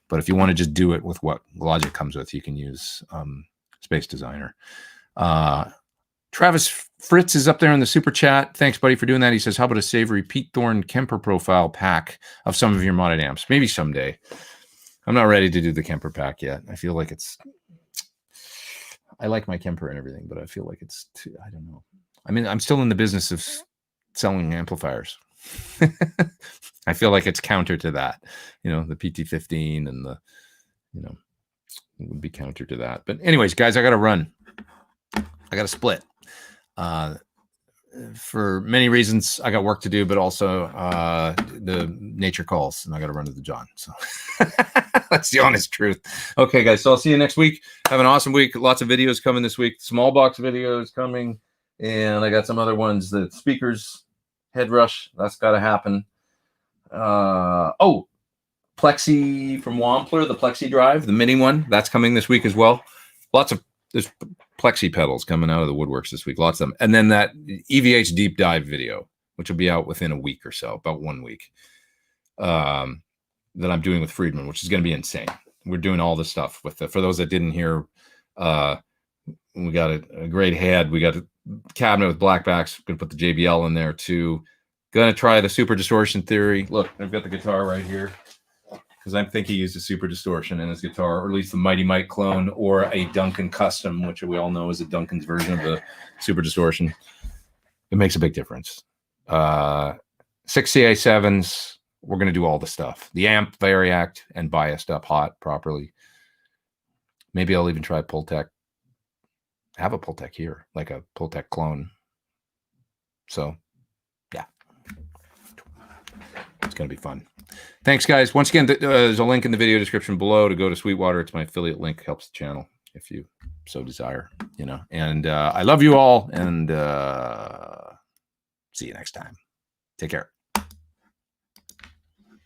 But if you want to just do it with what Logic comes with, you can use Space Designer. Travis Fritz is up there in the super chat. Thanks, buddy, for doing that. He says, how about a savory Pete Thorn Kemper profile pack of some of your modded amps? Maybe someday. I'm not ready to do the Kemper pack yet. I feel like I like my Kemper and everything, but I feel like it's too, I don't know. I mean, I'm still in the business of selling amplifiers. I feel like it's counter to that, the PT15 and the, it would be counter to that. But anyways, guys, I got to run. I got to split. For many reasons, I got work to do, but also the nature calls, and I got to run to the John. So that's the honest truth. Okay, guys. So I'll see you next week. Have an awesome week. Lots of videos coming this week. Small box videos coming, and I got some other ones. The speakers, head rush. That's got to happen. Plexi from Wampler, the Plexi drive, the mini one. That's coming this week as well. There's Plexi pedals coming out of the woodworks this week, lots of them. And then that EVH deep dive video, which will be out within a week or so, about 1 week, that I'm doing with Friedman, which is going to be insane. We're doing all this stuff with for those that didn't hear, we got a great head. We got a cabinet with black backs. Going to put the JBL in there too. Going to try the super distortion theory. Look, I've got the guitar right here, because I think he used a super distortion in his guitar, or at least the Mighty Mike clone, or a Duncan custom, which we all know is a Duncan's version of the super distortion. It makes a big difference. 6 CA7s, we're going to do all the stuff. The amp, variact, and biased up hot properly. Maybe I'll even try Pultec. Have a Pultec here, like a Pultec clone. So, yeah. It's going to be fun. Thanks, guys. Once again, there's a link in the video description below to go to Sweetwater. It's my affiliate link. Helps the channel if you so desire, And I love you all, and see you next time. Take care.